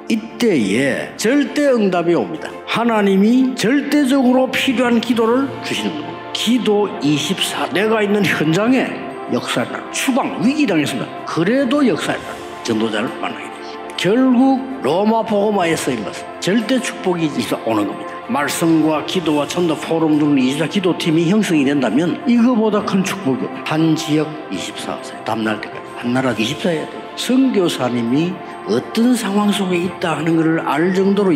이때에 절대 응답이 옵니다. 하나님이 절대적으로 필요한 기도를 주시는 겁니다. 기도 24. 내가 있는 현장에 역사를 나는 추방 위기 당했습니다. 그래도 역사를 나는 전도자를 만나게 되지. 결국 로마 복음화에 쓰인 것은 절대 축복이 오는 겁니다. 말씀과 기도와 전도 포럼 등 24 기도팀이 형성이 된다면 이거보다 큰 축복이 없어요. 한 지역 24세요. 다음날 때까지 한 나라 24해야 돼요. 선교사님이 어떤 상황 속에 있다 하는 것을 알 정도로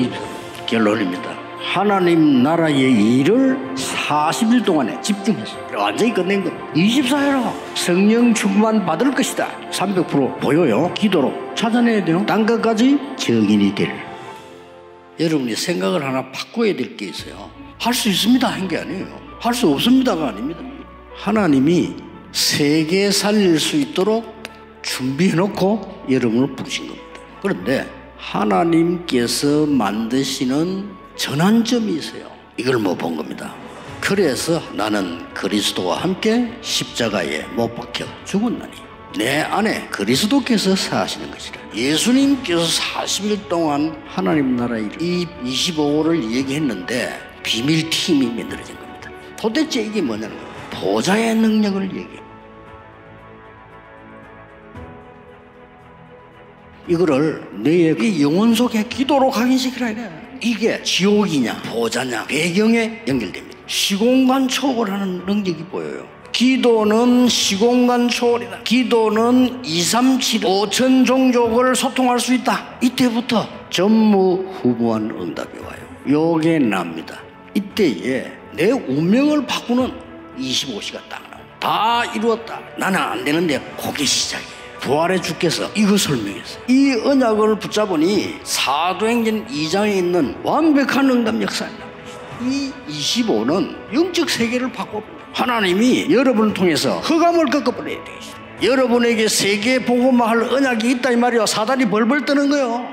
결론입니다. 하나님 나라의 일을 40일 동안에 집중했어요. 완전히 끝낸 거. 24해라. 성령 충만 받을 것이다. 300% 보여요. 기도로 찾아내야 돼요. 딴 것까지 증인이 될. 여러분이 생각을 하나 바꿔야 될 게 있어요. 할 수 있습니다 한 게 아니에요. 할 수 없습니다가 아닙니다. 하나님이 세계 살릴 수 있도록 준비해놓고 여러분을 부르신 겁니다. 그런데 하나님께서 만드시는 전환점이 있어요. 이걸 못 본 겁니다. 그래서 나는 그리스도와 함께 십자가에 못 박혀 죽었나니 내 안에 그리스도께서 사시는 것이라. 예수님께서 40일 동안 하나님 나라의 이 25호를 얘기했는데 비밀팀이 만들어진 겁니다. 도대체 이게 뭐냐는 거예요. 보좌의 능력을 얘기해요. 이거를 너의 영혼 속에 기도로 각인시키라 이래. 이게 지옥이냐 보좌냐 배경에 연결됩니다. 시공간 초월하는 능력이 보여요. 기도는 시공간 초월이다. 기도는 237, 5천 종족을 소통할 수 있다. 이때부터 전무후무한 응답이 와요. 요게 납니다. 이때에 내 운명을 바꾸는 25시가 딱 나와요. 다 이루었다. 나는 안 되는데 그게 시작이에요. 부활의 주께서 이거 설명했어요. 이 언약을 붙잡으니 사도행전 2장에 있는 완벽한 응답 역사입니다. 이 25는 영적 세계를 바꿔 하나님이 여러분을 통해서 흑암을 꺾어버려야 되겠어요. 여러분에게 세계 복음화할 언약이 있다 이 말이야. 사단이 벌벌 떠는 거예요.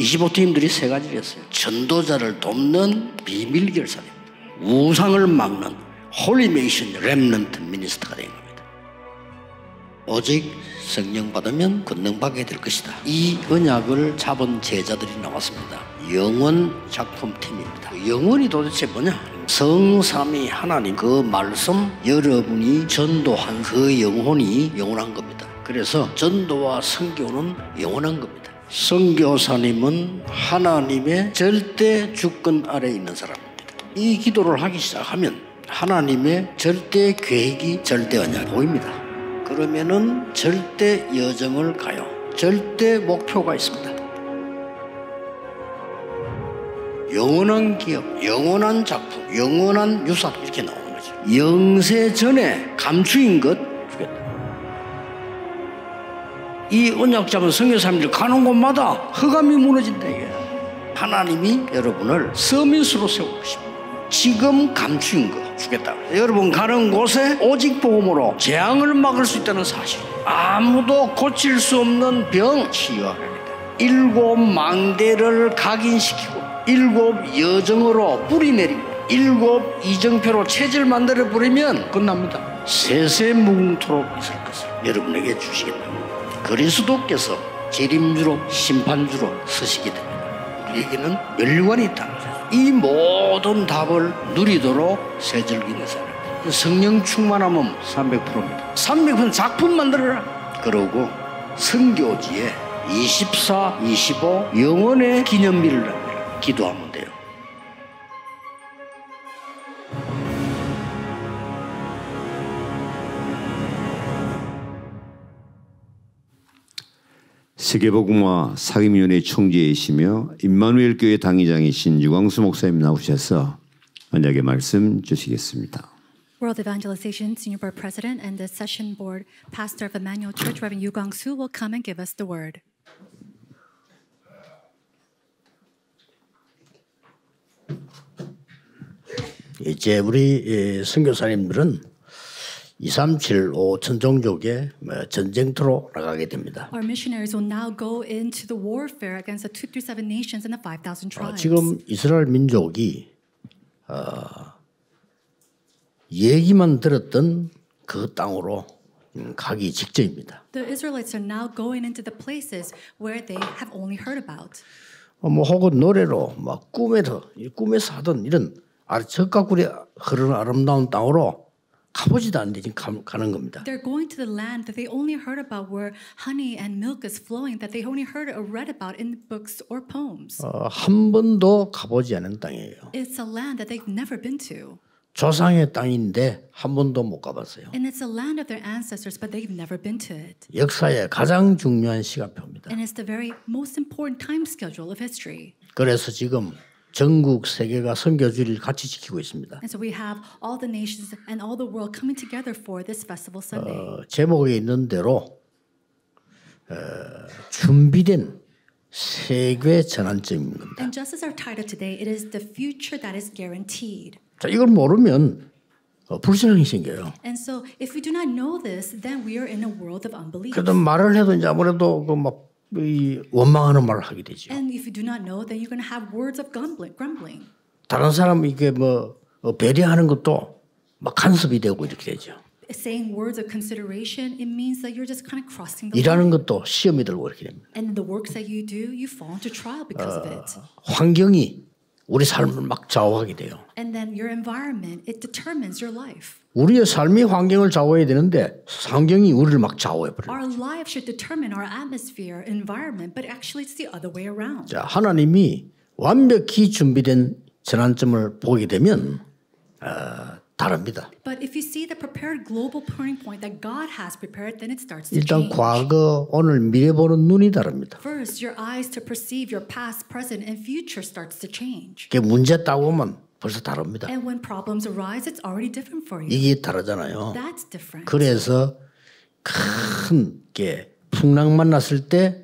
25팀들이 3가지를 했어요. 전도자를 돕는 비밀 결사입니다. 우상을 막는 홀리메이션 렘넌트 미니스터가 된 겁니다. 오직 성령 받으면 권능받게 될 것이다. 이 언약을 잡은 제자들이 나왔습니다. 영원 작품팀입니다. 영원이 도대체 뭐냐? 성삼위 하나님 그 말씀 여러분이 전도한 그 영혼이 영원한 겁니다. 그래서 전도와 선교는 영원한 겁니다. 선교사님은 하나님의 절대 주권 아래에 있는 사람입니다. 이 기도를 하기 시작하면 하나님의 절대 계획이 절대 언약이 보입니다. 그러면은 절대 여정을 가요. 절대 목표가 있습니다. 영원한 기업, 영원한 작품, 영원한 유산 이렇게 나오는 거죠. 영세 전에 감추인 것 주겠다. 이 언약 잡은 선교사님들 가는 곳마다 흑암이 무너진다 이게. 하나님이 여러분을 서밋으로 세우고 싶습니다. 지금 감추인 거 주겠다. 여러분 가는 곳에 오직 복음으로 재앙을 막을 수 있다는 사실. 아무도 고칠 수 없는 병 치유합니다. 7 망대를 각인시키고 7 여정으로 뿌리 내리고 7 이정표로 체질 만들어 버리면 끝납니다. 세세무궁토록 있을 것을 여러분에게 주시겠다. 그리스도께서 재림주로 심판주로 서시게 됩니다. 우리에게는 멸관이 있다는 거죠. 이 모든 답을 누리도록 세절기는 사람. 성령 충만하면 300%입니다. 300% 작품 만들어라. 그러고 선교지에 24, 25 영원의 기념비를 기도하면 돼요. 세계복음화 사김위원회 총재이시며 임마누엘 교회 당의장이신 유광수 목사님 나오셔서 언약의 말씀 주시겠습니다. World Evangelization Senior Board President and the Session Board Pastor of Emmanuel Church, Reverend Yu Gang-soo, will come and give us the word. 이제 우리 선교사님들은 237 5천 종족의 전쟁터로 나가게 됩니다. Our missionaries will now go into the warfare against the 237 nations and the 5,000 tribes. 지금 이스라엘 민족이 얘기만 들었던 그 땅으로 가기 직전입니다. The Israelites are now going into the places where they have only heard about. 뭐 혹은 노래로 막 꿈에서 하던 이런 적가구리 흐르는 아름다운 땅으로 가보지도 않는데 지금 가는 겁니다. They're going to the land that they only heard about, where honey and milk is flowing, that they only heard or read about in books or poems. 한 번도 가보지 않은 땅이에요. It's a land that they've never been to. 조상의 땅인데 한 번도 못 가봤어요. And it's a land of their ancestors, but they've never been to it. 역사의 가장 중요한 시간표입니다. And it's the very most important time schedule of history. 그래서 지금 전국 세계가 선교주의를 같이 지키고 있습니다. And so we have all the nations and all the world coming together for this festival Sunday. 제목에 있는 대로 준비된 세계 전환점인 겁니다. And just as our title today, it is the future that is guaranteed. 자, 이걸 모르면 불신앙이 생겨요. And so if we do not know this, then we are in a world of unbelief. 그래도 말을 해도 이제 아무래도 이 원망하는 말을 하게 되죠. And if you do not know, then you're going to have words of grumbling. 다른 사람 이게 배려하는 것도 막 간섭이 되고 이렇게 되죠. Saying words of consideration, it means that you're just kind of crossing the 일하는 line. 것도 시험이 들고 이렇게 됩니다. And the works that you do, you fall into trial because of it. 환경이 우리 삶을 막 좌우하게 돼요. And then your environment, it determines your life. 우리의 삶이 환경을 좌우해야 되는데 환경이 우리를 막 좌우해 버려요. Our life should determine our atmosphere, environment, but actually it's the other way around. 자, 하나님이 완벽히 준비된 전환점을 보게 되면 다릅니다. But if you see the prepared global turning point that God has prepared, then it starts to 일단 change. 과거, 오늘, 미래 보는 눈이 다릅니다. First, your eyes to perceive your past, present, and future starts to change. 이게 문제 따오면 벌써 다릅니다. And when problems arise, it's already different for you. 이게 다르잖아요. That's different. 그래서 큰 게 풍랑만 났을 때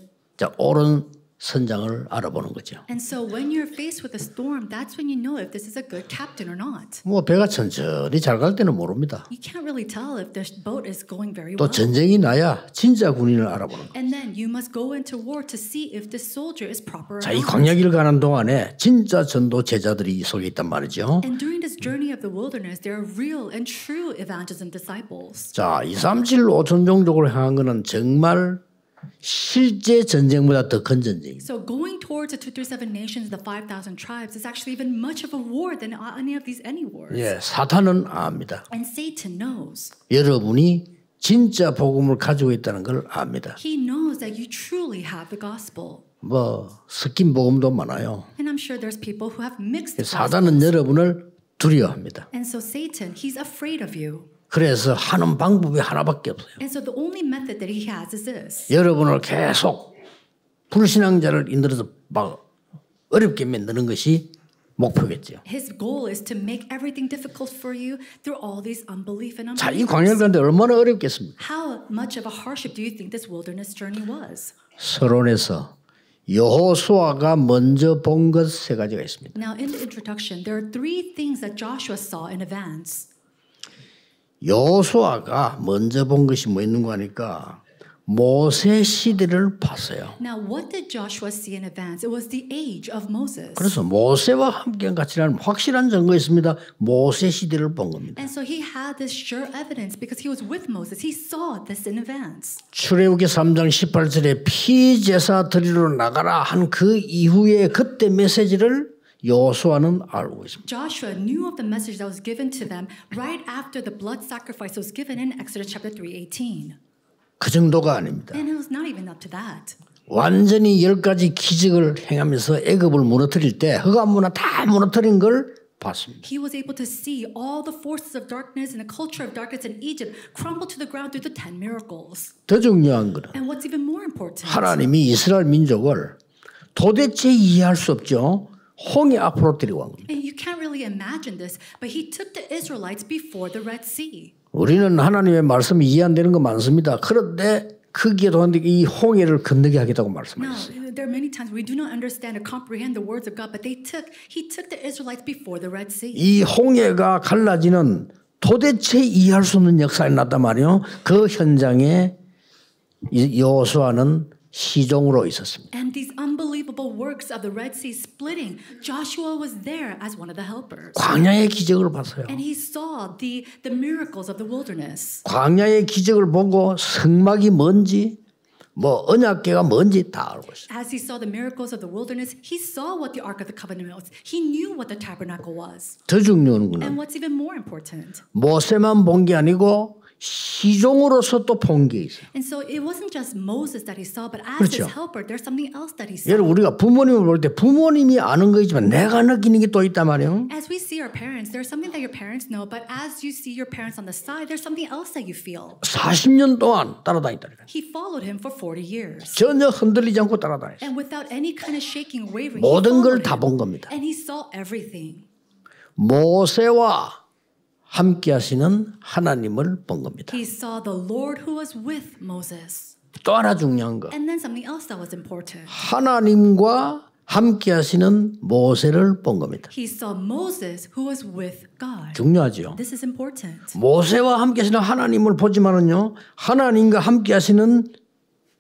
옳은 선장을 알아보는 거죠. And so when you're faced with a storm, that's when you know if this is a good captain or not. 배가 천천히 잘 갈 때는 모릅니다. You can't really tell if the boat is going very 또 well. 전쟁이 나야 진짜 군인을 알아보는 거예요. And then you must go into war to see if this soldier is proper or 자, 이 not. 광야길 가는 동안에 진짜 전도 제자들이 이 속에 있단 말이죠. And during this journey of the wilderness, there are real and true evangelism disciples. 자, 237 5천 종족으로 향한 거는 정말 실제 전쟁보다 더 큰 전쟁입니다. So going towards the 237 nations, the 5,000 tribes, is actually even much of a war than any of these any wars. 예, 사탄은 압니다. And Satan knows. 여러분이 진짜 복음을 가지고 있다는 걸 압니다. He knows that you truly have the gospel. 섞인 복음도 많아요. And I'm sure there's people who have mixed 사단은 gospels. 여러분을 두려워합니다. And so Satan, he's afraid of you. 그래서 하는 방법이 하나밖에 없어요. And so the only method that he has is this. 여러분을 계속 불신앙자를 인들어서 막 어렵게 만드는 것이 목표겠죠. His goal is to make everything difficult for you through all these unbelief and 자, 이 unbelief. 광야를 가는데 얼마나 어렵겠습니까? How much of a hardship do you think this wilderness journey was? 서론에서 여호수아가 먼저 본 것 세 가지가 있습니다. Now, in the introduction, there are three things that Joshua saw in advance. 여호수아가 먼저 본 것이 뭐 있는 거 하니까 모세 시대를 봤어요. Now, what did Joshua see in advance? It was the age of Moses. 그래서 모세와 함께 같이 하는 확실한 증거 있습니다. 모세 시대를 본 겁니다. And so he had this sure evidence because he was with Moses. He saw this in advance. 출애굽기 3장 18절에 피제사 드리러 나가라 한 그 이후에 그때 메시지를 여호수아는 알고 있습니다. Joshua knew of the message that was given to them right after the blood sacrifice was given in Exodus chapter 3:18. 그 정도가 아닙니다. And it was not even up to that. 완전히 10가지 기적을 행하면서 애굽을 무너뜨릴 때 흑암 문화 다 무너뜨린 걸 봤습니다. He was able to see all the forces of darkness and the culture of darkness in Egypt crumble to the ground through the 10 miracles. 더 중요한 거는 And what's even more important, 하나님이 이스라엘 민족을 도대체 이해할 수 없죠. 홍해 앞으로 데리고 간 겁니다. and you can't really imagine this, but he took the Israelites before the Red Sea. 우리는 하나님의 말씀이 이해 안 되는 거 많습니다. 그런데 크기도 한데 이 홍해를 건너게 하겠다고 Now, 말씀하셨어요. there are many times we do not understand or comprehend the words of God, but he took the Israelites before the Red Sea. 이 홍해가 갈라지는 도대체 이해할 수 없는 역사가 났단 말이에요. 그 현장에 여호수아는 시종으로 있었습니다. And these unbelievable works of the Red Sea splitting, Joshua was there as one of the helpers. 광야의 기적을 봤어요. And he saw the miracles of the wilderness. 광야의 기적을 보고 성막이 뭔지 뭐 언약궤가 뭔지 다 알고 있어요. As he saw the miracles of the wilderness, he saw what the Ark of the Covenant was. He knew what the tabernacle was. 더 중요한 And 거는 what's even more important, 모세만 본 게 아니고 시종으로서 또 본 게 있어요. and so it wasn't just Moses that he saw, but as 그렇죠. his helper, there's something else that he saw. 여러분 우리가 부모님을 볼 때 부모님이 아는 거지만 내가 느끼는 게 또 있단 말이에요. As we see our parents, there's something that your parents know, but as you see your parents on the side, there's something else that you feel. 40년 동안 따라다녔다니까요. He followed him for 40 years. 전혀 흔들리지 않고 따라다녔어요. And without any kind of shaking, wavering, 모든 걸 he 다 본 followed 겁니다. him. And he saw everything. 모세와 함께 하시는 하나님을 본 겁니다. He saw the Lord who was with Moses. 또 하나 중요한 거. And then something else that was important. 하나님과 함께 하시는 모세를 본 겁니다. He saw Moses who was with God. 중요하죠. This is important. 모세와 함께 하시는 하나님을 보지만은요. 하나님과 함께 하시는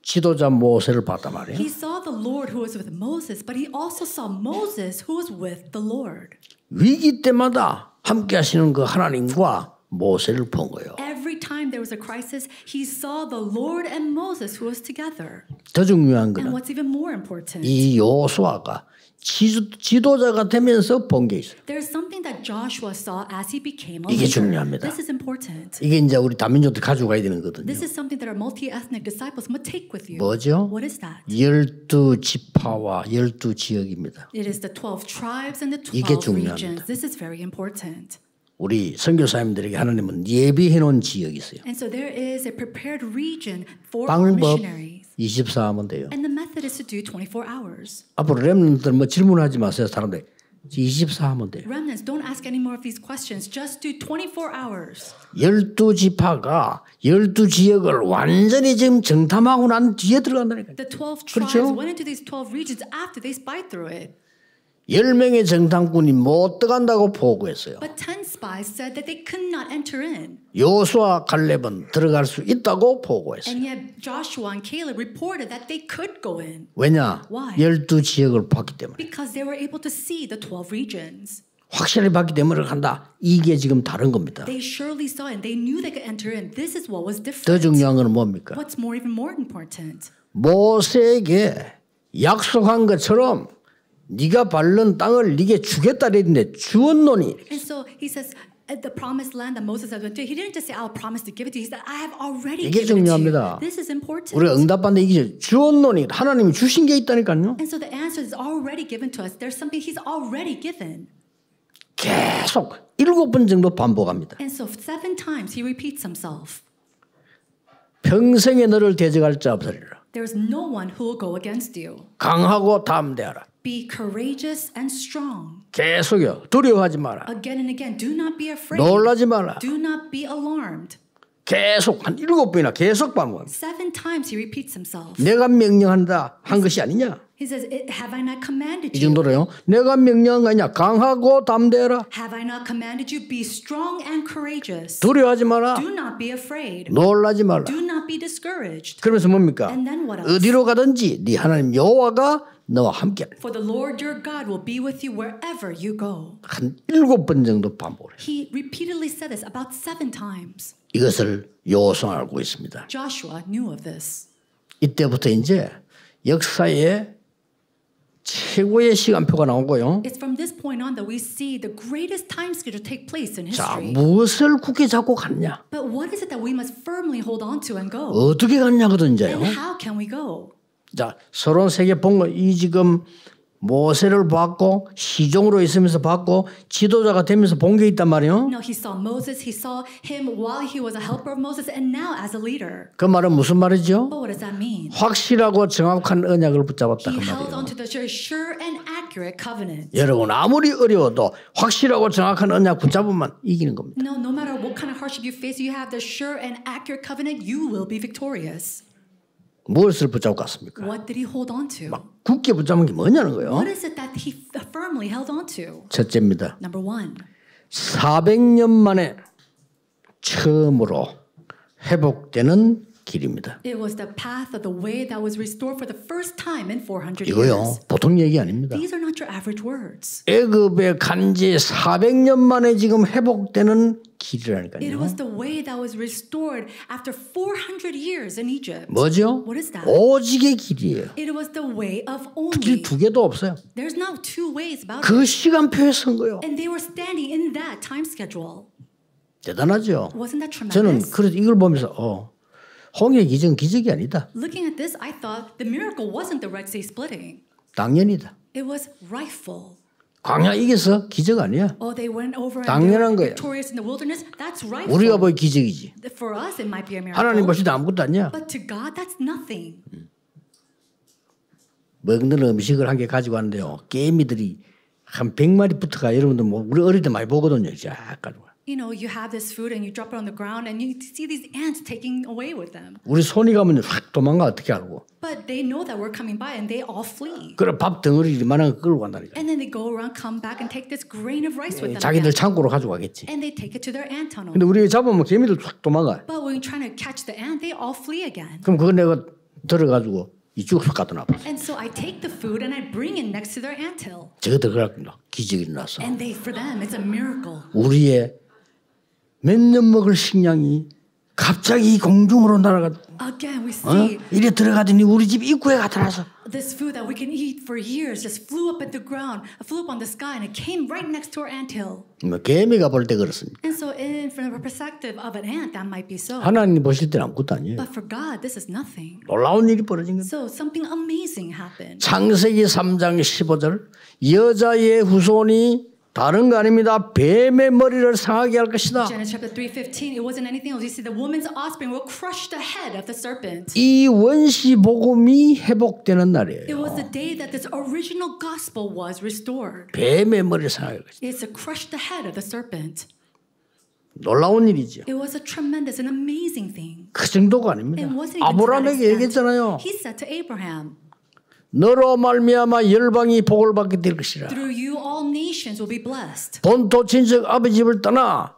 지도자 모세를 봤단 말이에요. He saw the Lord who was with Moses, but he also saw Moses who was with the Lord. 위기 때마다 함께 하시는 그 하나님과 모세를 본 거예요. Every time there was a crisis, he saw the Lord and Moses who was together. 더 중요한 And 거는 what's even more important, 이 여호수아가 지도자가 되면서 본 게 있어요. there's something that Joshua saw as he became a 이게 leader. 중요합니다. This is important. 이게 이제 우리 다민족들 가져가야 되는 거거든요. This is something that our multi-ethnic disciples must take with you. 뭐죠? What is that? 12지파와 12지역입니다. It is the 12 tribes and the 이게 12 중요합니다. regions. This is very important. 우리 선교사님들에게 하나님은 예비해 놓은 지역이 있어요. And so there is a prepared region for our 방법 missionaries. 24하면 돼요. And the method is to do 24 hours. 앞으로 렘넌트들 뭐 질문하지 마세요. 사람들 24하면 돼요. Remnants, don't ask any more of these questions. Just do 24 hours. 12지파가 12지역을 완전히 지금 정탐하고 난 뒤에 들어간다니까요. The 12 tribes 그렇죠? went into these 12 regions after they spied through it. 10명의 정탐꾼이 못 들어간다고 보고했어요. But 10 spies said that they could not enter in. 여호수아 갈렙은 들어갈 수 있다고 보고했어요. And yet Joshua and Caleb reported that they could go in 왜냐? Why? 12지역을 봤기 때문에. because they were able to see the 12 regions. 확실히 봤기 때문에 간다. 이게 지금 다른 겁니다. They surely saw it and they knew they could enter in. This is what was 더 different. 중요한 건 뭡니까? What's more, even more important? 모세에게 약속한 것처럼 네가 밟는 땅을 네게 주겠다 그랬는데 주었노니. And so he says, at the promised land that Moses had went to, he didn't just say, I'll promise to give it to you. He said, I have already 이게 given it to 중요합니다. you. This is important. 우리가 응답받는 이게 주었노니 하나님이 주신 게 있다니까요. And so the answer is already given to us. There's something he's already given. 계속 7번 정도 반복합니다. And so 7 times he repeats himself. 평생에 너를 대적할 자 없으리라. There's no one who will go against you. 강하고 담대하라. Be courageous and strong. 계속요. 두려워하지 마라. Again and again, do not be afraid. 놀라지 마라. Do not be alarmed. 계속 한 7번이나 계속 반복합니다. 7 times he repeats himself. 내가 명령한다 한 것이 아니냐? He says, have I not commanded 이 you? 정도로요. 내가 명령한 거 아니냐? 강하고 담대하라. Have I not commanded you? Be strong and courageous. 두려워하지 마라. Do not be afraid. 놀라지 마라. Do not be discouraged. 그러면서 뭡니까? And then what else? 어디로 가든지 네 하나님 여호와가 너와 함께하리라. For the Lord your God will be with you wherever you go. 한 7번 정도 반복을 해요. He repeatedly said this about 7 times. 이것을 여호수아가 알고 있습니다. Joshua knew of this. 이때부터 이제 역사에 최고의 시간표가 나오고요. It's from this point on that we see the greatest time schedule take place in 자, history. 무엇을 굳게 잡고 갔냐? But what is it that we must firmly hold on to and go? 어떻게 갔냐거든요. And how can we go? 자, 서론 세계 본거 이 지금 모세를 봤고 시종으로 있으면서 봤고 지도자가 되면서 본 게 있단 말이에요. No, he saw Moses. He saw him while he was a helper of Moses, and now as a leader. 그 말은 무슨 말이죠? But what does that mean? 확실하고 정확한 언약을 붙잡았다 그 He held 말이에요. on to the sure and accurate covenant. 여러분 아무리 어려워도 확실하고 정확한 언약 붙잡으면 이기는 겁니다. No matter what kind of hardship you face, you have the sure and accurate covenant, you will be victorious. 무엇을 붙잡고 갔습니까? What did he hold on to? 막 굳게 붙잡은 게 뭐냐는 거예요. What is it that he firmly held on to? 첫째입니다. Number one, 400년 만에 처음으로 회복되는 길입니다. it was the path of the way that was restored for the first time in 400 이거요. years. 보통 얘기 아닙니다. These are not your average words. 애굽의 간지 400년 만에 지금 회복되는 It 길이라니까요. was the way that was restored after 400 years in Egypt. 뭐죠? What is that? 오직의 길이에요. It was the way of 길 only. 두 개도 없어요. There's no two ways about it. 그 시간표에 선 거예요. And they were standing in that time schedule. 대단하죠. Wasn't that 저는 tremendous? 그래서 이걸 보면서 홍해 기적은 기적이 아니다. Looking at this, I thought the miracle wasn't the Red Sea splitting. 당연이다. It was rightful. 광야 이겨서 기적 아니야. Oh, they went over and they 당연한 were 거예요. victorious in the wilderness. That's rightful. 우리가 보기 기적이지. For us, it might be a 하나님 miracle. 보실 때 아무것도 아니야. But to God, that's nothing. 먹는 음식을 한 개 가지고 왔는데요. 개미들이 한 100마리 붙어가. 여러분들 뭐 우리 어릴 때 많이 보거든요. 쫙 가지고. You know, you have this food and you drop it on the ground and you see these ants taking away with them. 우리 손이 가면 확 도망가. 어떻게 알고. But they know that we're coming by and they all flee. 그래 밥 덩어리 이만한 거 끌고 간다니까. And then they go around, come back and take this grain of rice with them 자기들 again. 창고로 가져가겠지. And they take it to their ant tunnel. 근데 우리가 잡으면 개미들 확 도망가. But when you're trying to catch the ant, they all flee again. 그럼 그거 내가 들어가지고 이쪽으로 갖다 놔. And so I take the food and I bring it next to their anthill. 저것들 그래갖고 기적이 일어났어. And they, for them, it's a miracle. 우리의 몇 년 먹을 식량이 갑자기 공중으로 날아가. Again, we see 이래 들어가더니 우리 집 입구에 나타나서. this food that we can eat for years just flew up at the ground, flew up on the sky, and it came right next to our anthill. 뭐 개미가 볼 때 그렇습니다. And so, from the perspective of an ant, that might be so. 하나님 보실 때는 아무것도 아니에요. But for God, this is nothing. 놀라운 일이 벌어진 겁니다. So something amazing happened. 창세기 3장 15절 여자의 후손이 다른 거 아닙니다. 뱀의 머리를 상하게 할 것이다. Genesis chapter 3:15. It wasn't anything else. You see, the woman's offspring will crush the head of the serpent. 이 원시 복음이 회복되는 날이에요. It was the day that this original gospel was restored. 뱀의 머리를 상하게 할 것이다. It's to crush the head of the serpent. 놀라운 일이죠. It was a tremendous and amazing thing. 그 정도가 아닙니다. It wasn't even to that 아브라함에게 extent. 얘기했잖아요. He said to Abraham, 너로 말미암아 열방이 복을 받게 될 것이라. through you all nations will be blessed. 본토 친척 아버지 집을 떠나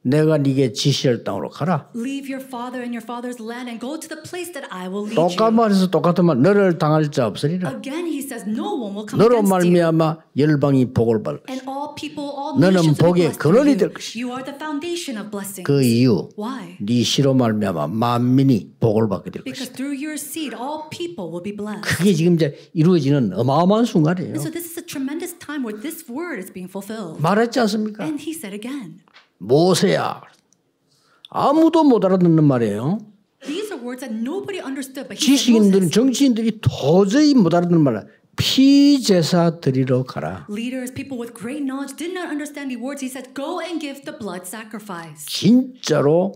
내가 네게 지시할 땅으로 가라. Leave your father and your father's land and go to the place that I will lead 똑같은 you. 말에서 똑같은 말. 너를 당할 자 없으리라. Again, he says, no one will come 너로 against you. 말미암아 열방이 복을 받을 것이라. And all people, all 너는 nations will be 복의 blessed 근원이 through 될 you. 것이다. You are the foundation of blessings. 그 이유 Why? 네 씨로 말미암아 만민이 복을 받게 될 Because 것이다. through your seed, all people will be blessed. 그게 지금 이제 이루어지는 어마어마한 순간이에요. And so this is a tremendous time where this word is being fulfilled. 말했지 않습니까? And he said again, 모세야. 아무도 못 알아듣는 말이에요. these are words that nobody understood, but he said, 지식인들은 Moses, 정치인들이 도저히 못 알아듣는 말이야. 피제사 드리러 가라. leaders, people with great knowledge did not understand the words. He said, go and give the blood sacrifice. 진짜로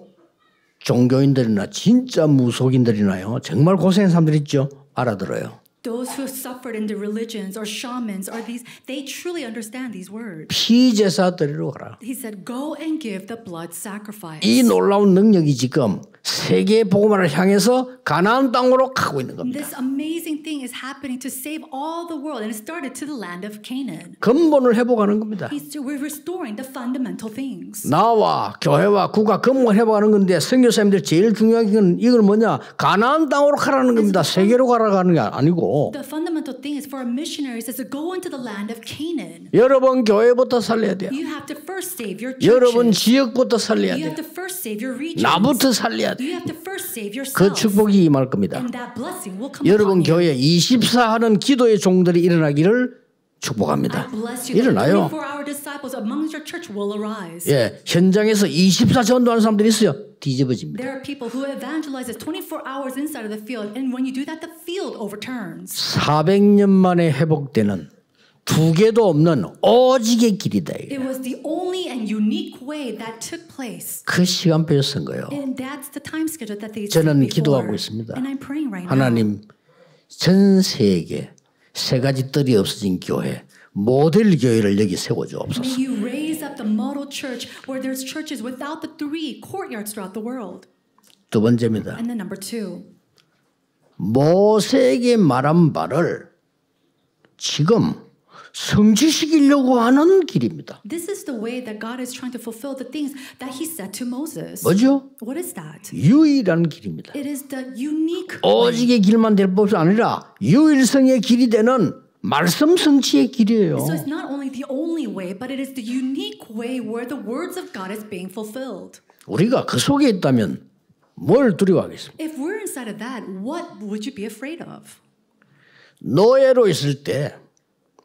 종교인들이나 진짜 무속인들이나요. 정말 고생한 사람들 있죠. 알아들어요. Those who suffered in the religions or shamans or these, they truly understand these words. 피제사 드리러 가라. He said, go and give the blood sacrifice. 이 놀라운 능력이 지금 세계 복음화를 향해서 가나안 땅으로 가고 있는 겁니다. This amazing thing is happening to save all the world, and it started to the land of Canaan. 근본을 회복하는 겁니다. We're restoring the fundamental things. 나와 교회와 국가 근본을 회복하는 건데 선교사님들 제일 중요한 건 이걸 뭐냐? 가나안 땅으로 가라는 겁니다. 세계로 가라는 게 아니고. The fundamental thing is for our missionaries is to go into the land of Canaan. 여러분 교회부터 살려야 돼요. You have to first save your 여러분 churches. 지역부터 살려야 You 돼요. have to first save your regions. 나부터 살려야 돼요. You have to first save 그 yourself. 축복이 임할 겁니다. And that blessing will come 여러분 upon you. 교회에 24하는 기도의 종들이 일어나기를 축복합니다. I bless you that 일어나요. 24-hour disciples amongst your church will arise. 예, 현장에서 24 전도하는 사람들이 있어요. 뒤집어집니다. There are people who evangelize 24 hours inside of the field, and when you do that, the field overturns. 400년 만에 회복되는 두 개도 없는 오직의 길이다. It was the only and unique way that took place. 그 시간표에 쓴 거예요. And that's the time schedule that they 저는 set before. 기도하고 있습니다. And I'm praying right now. 하나님 전 세계 세 가지 뜰이 없어진 교회 모델 교회를 여기 세워주옵소서. May you raise up the model church where there's churches without the 3 courtyards throughout the world. 두 번째입니다. And then number 2, 모세에게 말한 바를 지금 성취시키려고 하는 길입니다. This is the way that God is trying to fulfill the things that He said to Moses. 뭐죠? What is that? 유일한 길입니다. It is the unique way. 오직의 길만 될 것이 아니라 유일성의 길이 되는 말씀 성취의 길이에요. So it's not only the only way, but it is the unique way where the words of God is being fulfilled. 우리가 그 속에 있다면 뭘 두려워하겠습니까? If we're inside of that, what would you be afraid of? 노예로 있을 때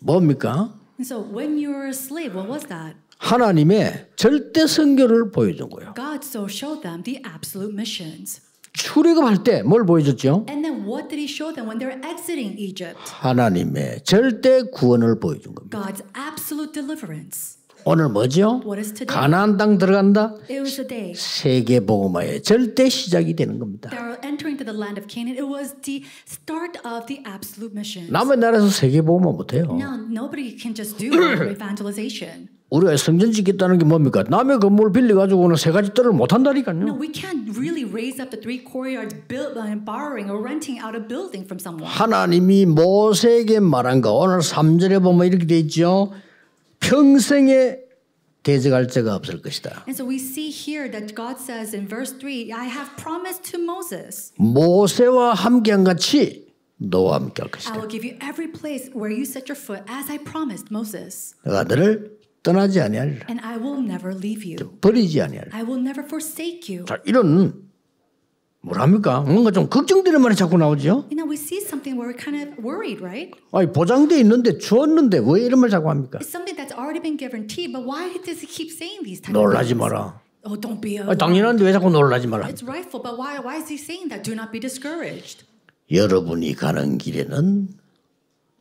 뭡니까? And so when you were a slave, what was that? 하나님의 절대 선교를 보여준 거예요. God so showed them the absolute missions. 출애굽할 때 뭘 보여줬죠? And then what did He show them when they were exiting Egypt? 하나님의 절대 구원을 보여준 겁니다. God's absolute deliverance. 오늘 뭐죠? What is today? 가나안 땅 들어간다. It was the day 세계 복음화의 절대 시작이 되는 겁니다. they were entering to the land of Canaan. It was the start of the absolute mission. 남의 나라에서 세계 복음화 못해요. Now nobody can just do evangelization. 우리가 성전 짓겠다는 게 뭡니까? 남의 건물 빌려가지고는 세 가지 뜰을 못 No, 한다니까요. we can't really raise up the 3 courtyards built by borrowing or renting out a building from someone. 하나님이 모세에게 말한 거 오늘 3절에 보면 이렇게 돼 있죠. 평생에 대적할 자가 없을 것이다. And so we see here that God says in verse 3, I have promised to Moses, 모세와 함께한 같이 너와 함께할 I 것이다. will give you every place where you set your foot as I promised Moses. 내가 너를 떠나지 아니하리라. And I will never leave you. 버리지 아니하리라. I will never forsake you. 자, 이런 뭐랍니까? 뭔가 좀 걱정되는 말이 자꾸 나오죠. You know, we see something where we're kind of worried, right? 아니 보장돼 있는데 주었는데 왜 이런 말 자꾸 합니까? It's something that's already been guaranteed, but why does he keep saying these types 놀라지 of things? 마라. Oh, don't be 아니, 당연한데 왜 자꾸 놀라지 마라? It's rightful, but why is he saying that? Do not be discouraged. 여러분이 가는 길에는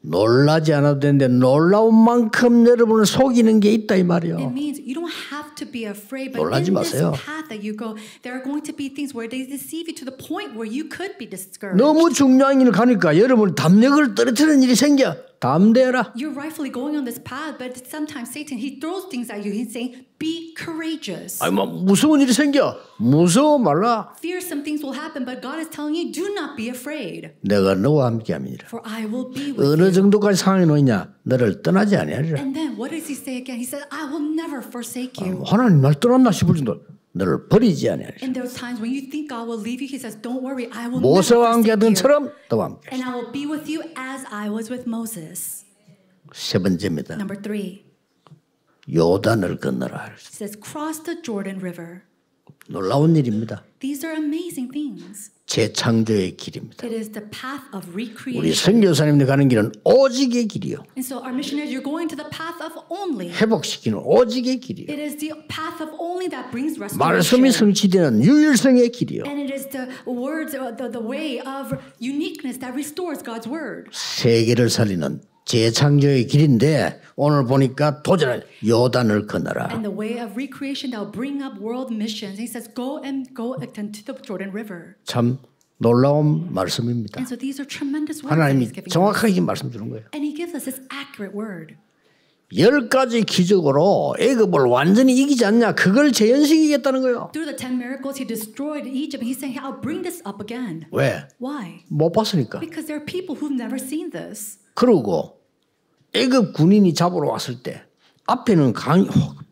놀라지 않아도 되는데 놀라운 만큼 여러분을 속이는 게 있다 이 It 말이요. means you don't have to be afraid, but 놀라지 in this 마세요. path that you go, there are going to be things where they deceive you to the point where you could be discouraged. 너무 중요한 일을 가니까 여러분 담력을 떨어뜨리는 일이 생겨. 담대해라. You're rightfully going on this path, but sometimes Satan, he throws things at you. He's saying, be courageous. 아니 뭐 무서운 일이 생겨. 무서워 말라. Fearsome things will happen, but God is telling you, do not be afraid, 내가 너와 함께함이니라. for I will be with 어느 you. 정도까지 상황이 놓이냐? 너를 떠나지 아니하리라. And then what does he say again? He said, I will never forsake you. 하나님 날 떠났나 싶을 정도 너를 버리지 아니하리라. In those times when you think God will leave you, he says, don't worry, I will never 모세와 forsake 함께하던 you. 처럼 너와 함께. And I will be with you as I was with Moses. 세 번째입니다. Number 3, 요단을 건너라. it says, cross the Jordan River. 놀라운 일입니다. These are amazing things. 재창조의 길입니다. It is the path of 우리 recreation. 선교사님들 가는 길은 오직의 길이요. And so our missionaries, you're going to the path of only. 회복시키는 오직의 길이요. It is the path of only that brings 말씀이 restoration. 성취되는 유일성의 길이요. And it is the words, the way of uniqueness that restores God's word. 세계를 살리는 재창조의 길인데 오늘 보니까 도전을 요단을 건너라. And the way of recreation that will bring up world missions. He says, go to the Jordan River. 참 놀라운 말씀입니다. And so these are tremendous words that 하나님이 he's giving us. 정확하게 말씀 주는 거예요. And he gives us this accurate word. 10가지 기적으로 애굽을 완전히 이기지 않냐? 그걸 재현시키겠다는 거예요. Through the 10 miracles, he destroyed Egypt. And he's saying, I'll bring this up again. 왜? Why? 못 봤으니까. Because there are people who've never seen this. 그러고 애굽 군인이 잡으러 왔을 때 앞에는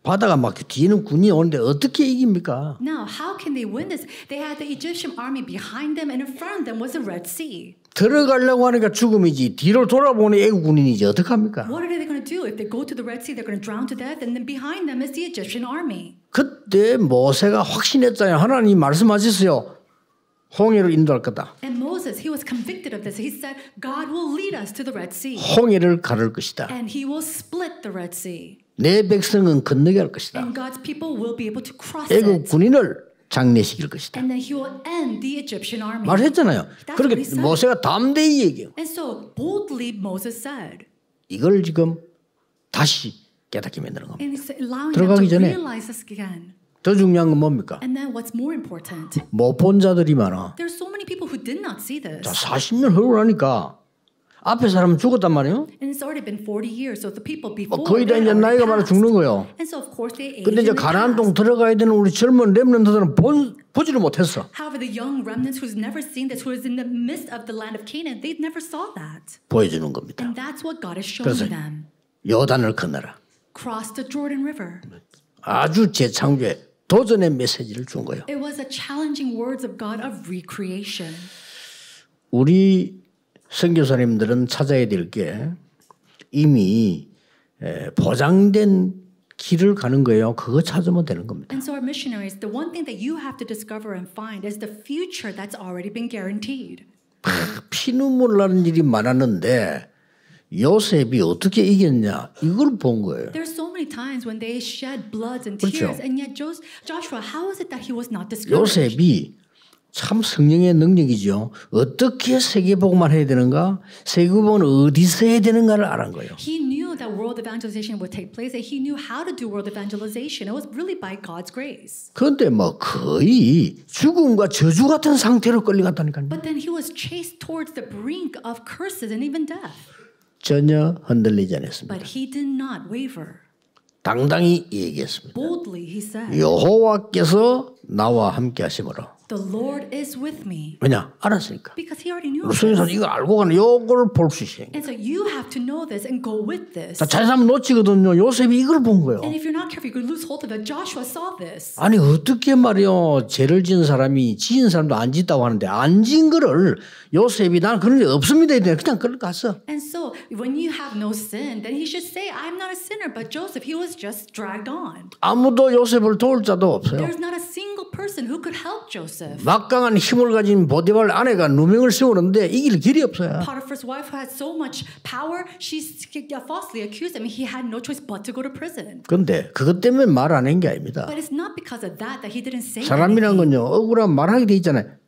바다가 막 뒤에는 군인이 오는데 어떻게 이깁니까? Now, how can they win this? They had the Egyptian army behind them, and in front of them was the Red Sea. 들어가려고 하니까 죽음이지 뒤로 돌아보는 애국 군인이지 어떡합니까? What are they going to do? If they go to the Red Sea, they're going to drown to death, and then behind them is the Egyptian army. 그때 모세가 확신했잖아요. 하나님 말씀하셨어요. 홍해로 인도할 거다. And Moses, he was convicted of this. He said, God will lead us to the Red Sea, 홍해를 가를 것이다. and he will split the Red Sea, 내 백성은 건너게 할 것이다. and God's people will be able to cross 애국 it, 군인을 장례시킬 것이다. and then he will end the Egyptian army. 말했잖아요. That's 그렇게 what he said. 모세가 담대히 얘기해요. And so boldly Moses said, 이걸 지금 다시 깨닫게 만드는 겁니다. and he's allowing them 들어가기 to 전에 realize this again. 더 중요한 건 뭡니까? And then what's more important? 못 본 자들이 많아. There's so many people who did not see this. 자, 40년 흐르고 나니까 앞에 사람은 죽었단 말이에요. And it's already been 40 years, so the people before 거의 다 they 이제 had 나이가 already 많아 passed. 죽는 거예요. And so of course they aged 근데 이제 and they 가나안 땅 passed. 들어가야 되는 우리 젊은 렘넌트들은 보지를 못했어. However, the young remnants who's never seen this, who is in the midst of the land of Canaan, they never saw that. 보여주는 겁니다. And that's what God is showing 그래서 them. 요단을 건너라. Cross the Jordan River. 아주 재창조의 도전의 메시지를 준 거예요. It was a challenging words of God of recreation. 우리 선교사님들은 찾아야 될 게 이미 보장된 길을 가는 거예요. 그거 찾으면 되는 겁니다. And so our missionaries, the one thing that you have to discover and find is the future that's already been guaranteed. 피눈물 나는 일이 많았는데 요셉이 어떻게 이겼냐 이걸 본 거예요. There's so many times when they shed blood and 그렇죠. tears, and yet Joshua, how is it that he was not discouraged? 요셉이 참 성령의 능력이죠. 어떻게 세계복음을 해야 되는가, 세계복음은 어디서 해야 되는가를 알은 거예요. He knew that world evangelization would take place, and he knew how to do world evangelization. It was really by God's grace. 그런데 뭐 거의 죽음과 저주 같은 상태로 끌려갔다니까요. But then he was chased towards the brink of curses and even death. 전혀 흔들리지 않았습니다. But he did not waver. 당당히 얘기했습니다. Boldly he said, 여호와께서 나와 함께 하심으로. "The Lord is with me." 왜냐? 알았으니까. Because he already knew 우리 선교사는 this. 이거 알고 가는 요걸 볼 수 있어요. And so you have to know this and go with this. 잘 사면 놓치거든요. 요셉이 이걸 본 거예요. And if you're not careful, you could lose hold of it. Joshua saw this. 아니 어떻게 말이요? 죄를 지은 사람이 지은 사람도 안 짓다고 하는데 안 지은 거를 요셉이 난 그런 일 없습니다. 그냥 끌어갔어. And so when you have no sin, then he should say, "I'm not a sinner." But Joseph, he was just dragged on. 아무도 요셉을 도울 자도 없어요. There's not a single person who could help Joseph. 막강한 힘을 가진 보디발 아내가 누명을 세우는데 이길 길이 없어요. Potiphar's wife, who had so much power, she falsely accused him. He had no choice but to go to prison. 그런데 그것 때문에 말 안 한 게 아닙니다. But it's not because of that he didn't say 사람이란 anything. 건요 억울한 말하게 돼 있잖아요.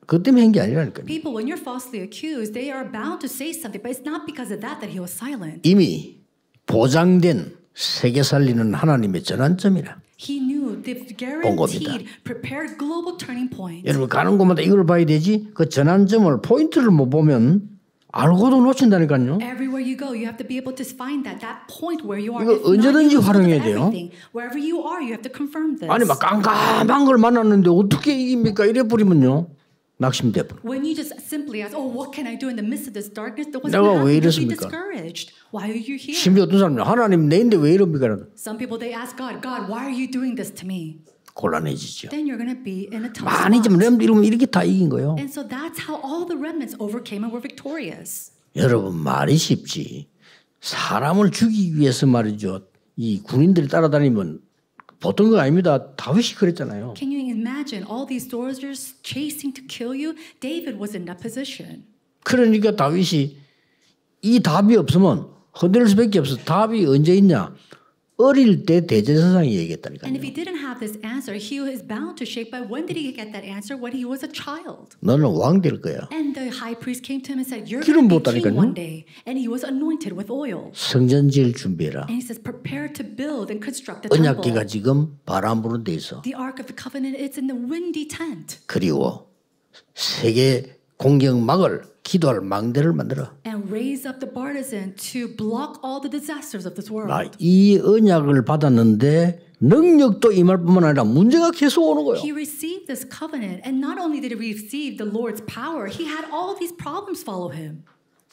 그것 때문에 한 게 아니라니까요. People, when you're falsely accused, they are bound to say something, but it's not because of that he was silent. 이미 보장된 세계 살리는 하나님의 전환점이라. He knew the guaranteed, prepared global turning point. 여러분 가는 곳마다 이걸 봐야 되지. 그 전환점을 포인트를 못 보면 알고도 놓친다니까요. Everywhere you go, you have to be able to find that point where you are. 이거 If not, 언제든지 you lose 활용해야 돼요. everything. Wherever you are, you have to confirm this. 아니 막 깜깜한 걸 만났는데 어떻게 이깁니까? 이래 버리면요 낙심돼 버려. When you just simply ask, "Oh, what can I do in the midst of this darkness?" What's 내가 going to 왜 happen? You'll be 이랬습니까? discouraged. Why are you here? 심지어 어떤 사람은 하나님 내인데 왜 이럽니까? Some people they ask God, "God, why are you doing this to me?" 곤란해지죠. Then you're going to be in a tough 많이 좀 spot. 이러면 이렇게 다 이긴 거예요. And so that's how all the remnants overcame and were victorious. 여러분 말이 쉽지. 사람을 죽이기 위해서 말이죠. 이 군인들이 따라다니면 보통 거 아닙니다. 다윗이 그랬잖아요. Can you imagine all these soldiers chasing to kill you? David was in that position. 그러니까 다윗이 이 답이 없으면 흔들릴 수밖에 없어. 답이 언제 있냐? 어릴 때 대제사장이 얘기했다니까요. And if he didn't have this answer, he was bound to shake. But when did he get that answer? When he was a child. 너는 왕 될 거야. And the high priest came to him and said, "You're 기름 going to be 부었다니까요. king one day." And he was anointed with oil. 성전 지을 준비해라. And he says, "Prepare to build and construct the 언약궤가 temple." 지금 바람 부는 데 있어. The Ark of the Covenant, it's in the windy tent. 그리고 세계 공격막을 기도할 망대를 만들어. And raise up the partisan to block all the disasters of this world. 이 언약을 받았는데 능력도 임할 뿐만 아니라 문제가 계속 오는 거예요. He received this covenant, and not only did he receive the Lord's power, he had all these problems follow him.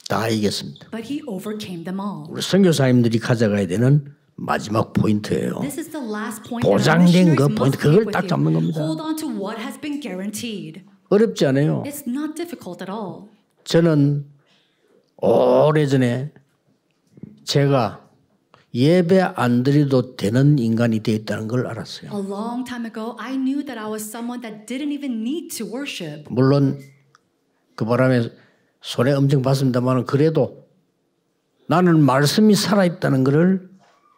다 이겼습니다. But he overcame them all. 우리 선교사님들이 가져가야 되는 마지막 포인트예요. This is the last point. that our 보장된 그 missionaries 포인트 must 그걸 take with 딱 you. 잡는 겁니다. Hold on to what has been guaranteed. 어렵지 않아요. It's not difficult at all. 저는 오래전에 제가 예배 안 드려도 되는 인간이 되어 있다는 걸 알았어요. A long time ago, I knew that I was someone that didn't even need to worship. 물론 그 바람에 손해 엄청 봤습니다만 그래도 나는 말씀이 살아있다는 것을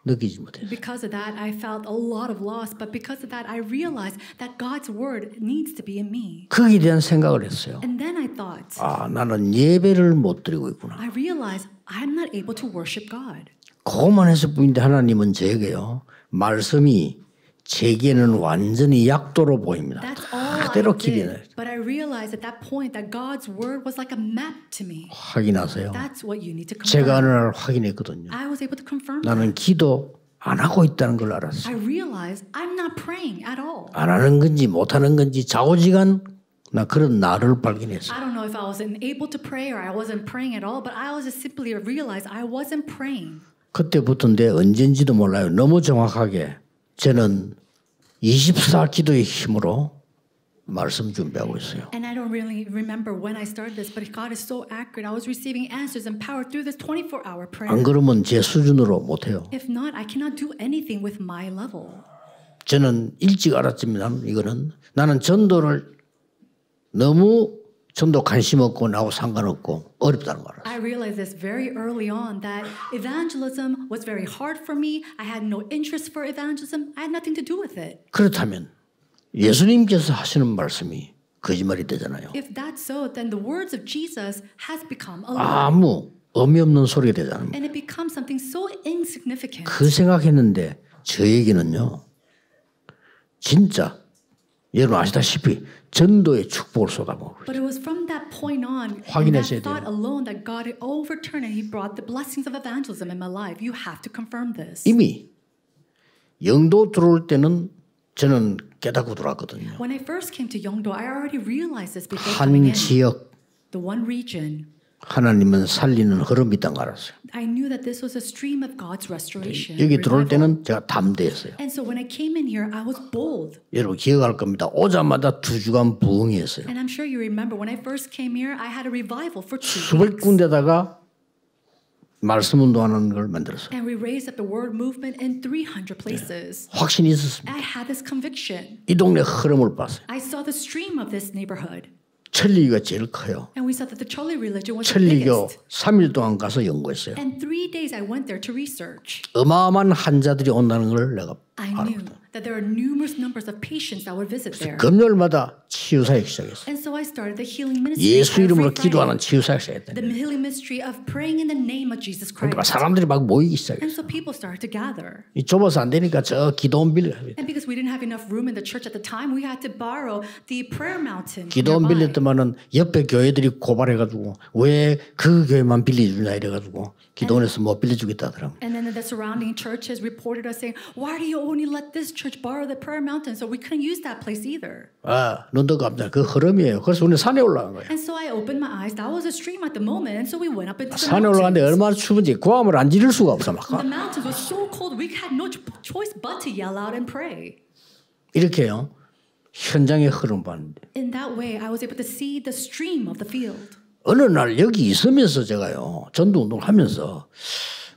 느끼지 못했어요. Because of that, I felt a lot of loss. But because of that, I realized that God's word needs to be in me. 거기에 대한 생각을 했어요. And then I thought, 아, 나는 예배를 못 드리고 있구나. I realized I'm not able to worship God. 그것만 했을 뿐인데 하나님은 제게요. 말씀이 제게는 완전히 약도로 보입니다. That's all 그대로 I 길이 did, 나요. but I realized at that point that God's word was like a map to me. 확인하세요. That's what you need to 제가 어느 confirm. 날 확인했거든요. I was able to confirm 나는 that. 기도 안 하고 있다는 걸 알았어요. I realized I'm not praying at all. 안 하는 건지 못 하는 건지 좌우지간 나 그런 나를 발견했어요. I don't know if I wasn't able to pray or I wasn't praying at all, but I was just simply realized I wasn't praying. 그때부터인데 언젠지도 몰라요. 너무 정확하게 저는 24 기도의 힘으로 말씀 준비하고 있어요. And I don't really remember when I started this, but God is so accurate. I was receiving answers and power through this 24-hour prayer. 안 그러면 제 수준으로 못해요. If not, I cannot do anything with my level. 저는 일찍 알았지만 나는 전도를 너무 전도 관심 없고 나하고 상관없고 어렵다는 걸 알았어요. I realized this very early on that evangelism was very hard for me. I had no interest for evangelism. I had nothing to do with it. 그렇다면 예수님께서 하시는 말씀이 거짓말이 되잖아요. If that's so, then the words of Jesus has become a lie. 아무 의미 없는 소리가 되잖아요. And it becomes something so insignificant. 그 생각했는데 저에게는요. 진짜 여러분 아시다시피 전도의 축복을 쏟아부어요. But it was from that point on, and 확인하셔야 that thought 돼요. alone, that God had overturned and He brought the blessings of evangelism in my life. You have to confirm this. 이미 영도 들어올 때는 저는 깨닫고 들어왔거든요. When I first came to Yeongdo, I already realized this before coming 한 in. 지역 The one region, 하나님은 살리는 흐름이 있다는 걸 알았어요. I knew that this was a stream of God's restoration. 여기 들어올 revival. 때는 제가 담대했어요. And so when I came in here, I was bold. 여러분 기억할 겁니다. 오자마자 2주간 부흥이었어요. And I'm sure you remember when I first came here, I had a revival for 2 수백 weeks. 군데다가 말씀 운동하는 걸 만들었어요. And we raised up the word movement in 300 places. 확신이 있었습니다. I had this conviction. 이 동네 흐름을 봤어요. I saw the stream of this neighborhood. 천리교가 제일 커요. And we saw that the Choli religion was the 천리교 biggest. 3일 동안 가서 연구했어요. And 3 days I went there to research. 어마어마한 환자들이 온다는 걸 내가 I knew that there are numerous numbers of patients that would visit there. 금요일마다 치유사역 시작했어요. And so I started the healing ministry. 예수 이름으로 every 기도하는 Friday. 치유사역 The 시작했다니. healing ministry of praying in the name of Jesus 그러니까 Christ. 사람들이 막 모이기 And 시작했어요. so people started to gather. 이 좁아서 안 되니까 저 기도원 빌려. And because we didn't have enough room in the church at the time, we had to borrow the prayer mountain. 기도원 nearby. 빌렸더만은 옆에 교회들이 고발해가지고 왜 그 교회만 빌려주냐 이래가지고 기도원에서 못 빌려주겠다 하더라고요. And then the surrounding churches reported us saying, why do you only let this church borrow the prayer mountain? So we couldn't use that place either. 아, 눈도 감자. 그 흐름이에요. 그래서 우리는 산에 올라간 거예요. And so I opened my eyes. That was a stream at the moment. And so we went up into the 산에 올라갔는데 mountains. 얼마나 추운지 고함을 안 지를 수가 없어 막. The mountains were so cold, we had no choice but to yell out and pray. 이렇게요. 현장의 흐름 봤는데 In that way, I was able to see the stream of the field. 어느 날 여기 있으면서 제가요 전도 운동을 하면서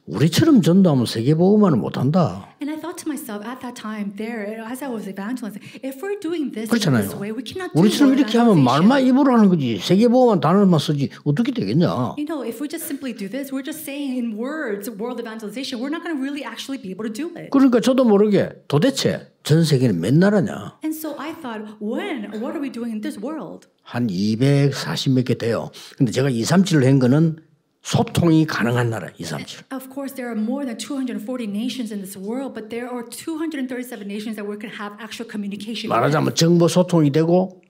우리처럼 전도하면 세계복음화는 못한다. And I thought to myself at that time there, as I was evangelizing, if we're doing this in 그렇잖아요. this way, we cannot do 우리처럼 world 이렇게 하면 evangelization. 말만 입으로 하는 거지 세계복음화 단어만 쓰지 어떻게 되겠냐. You know, if we just simply do this, we're just saying in words world evangelization. We're not going to really actually be able to do it. 그러니까 저도 모르게 도대체 전 세계는 몇 나라냐. And so I thought, what are we doing in this world? 한 240 몇 개 돼요. 근데 제가 237을 한 거는 소통이 가능한 나라 237. Of course, there are more than 240 nations in this world, but there are 237 nations that we can have actual communication with. 말하자면 정보 소통이 되고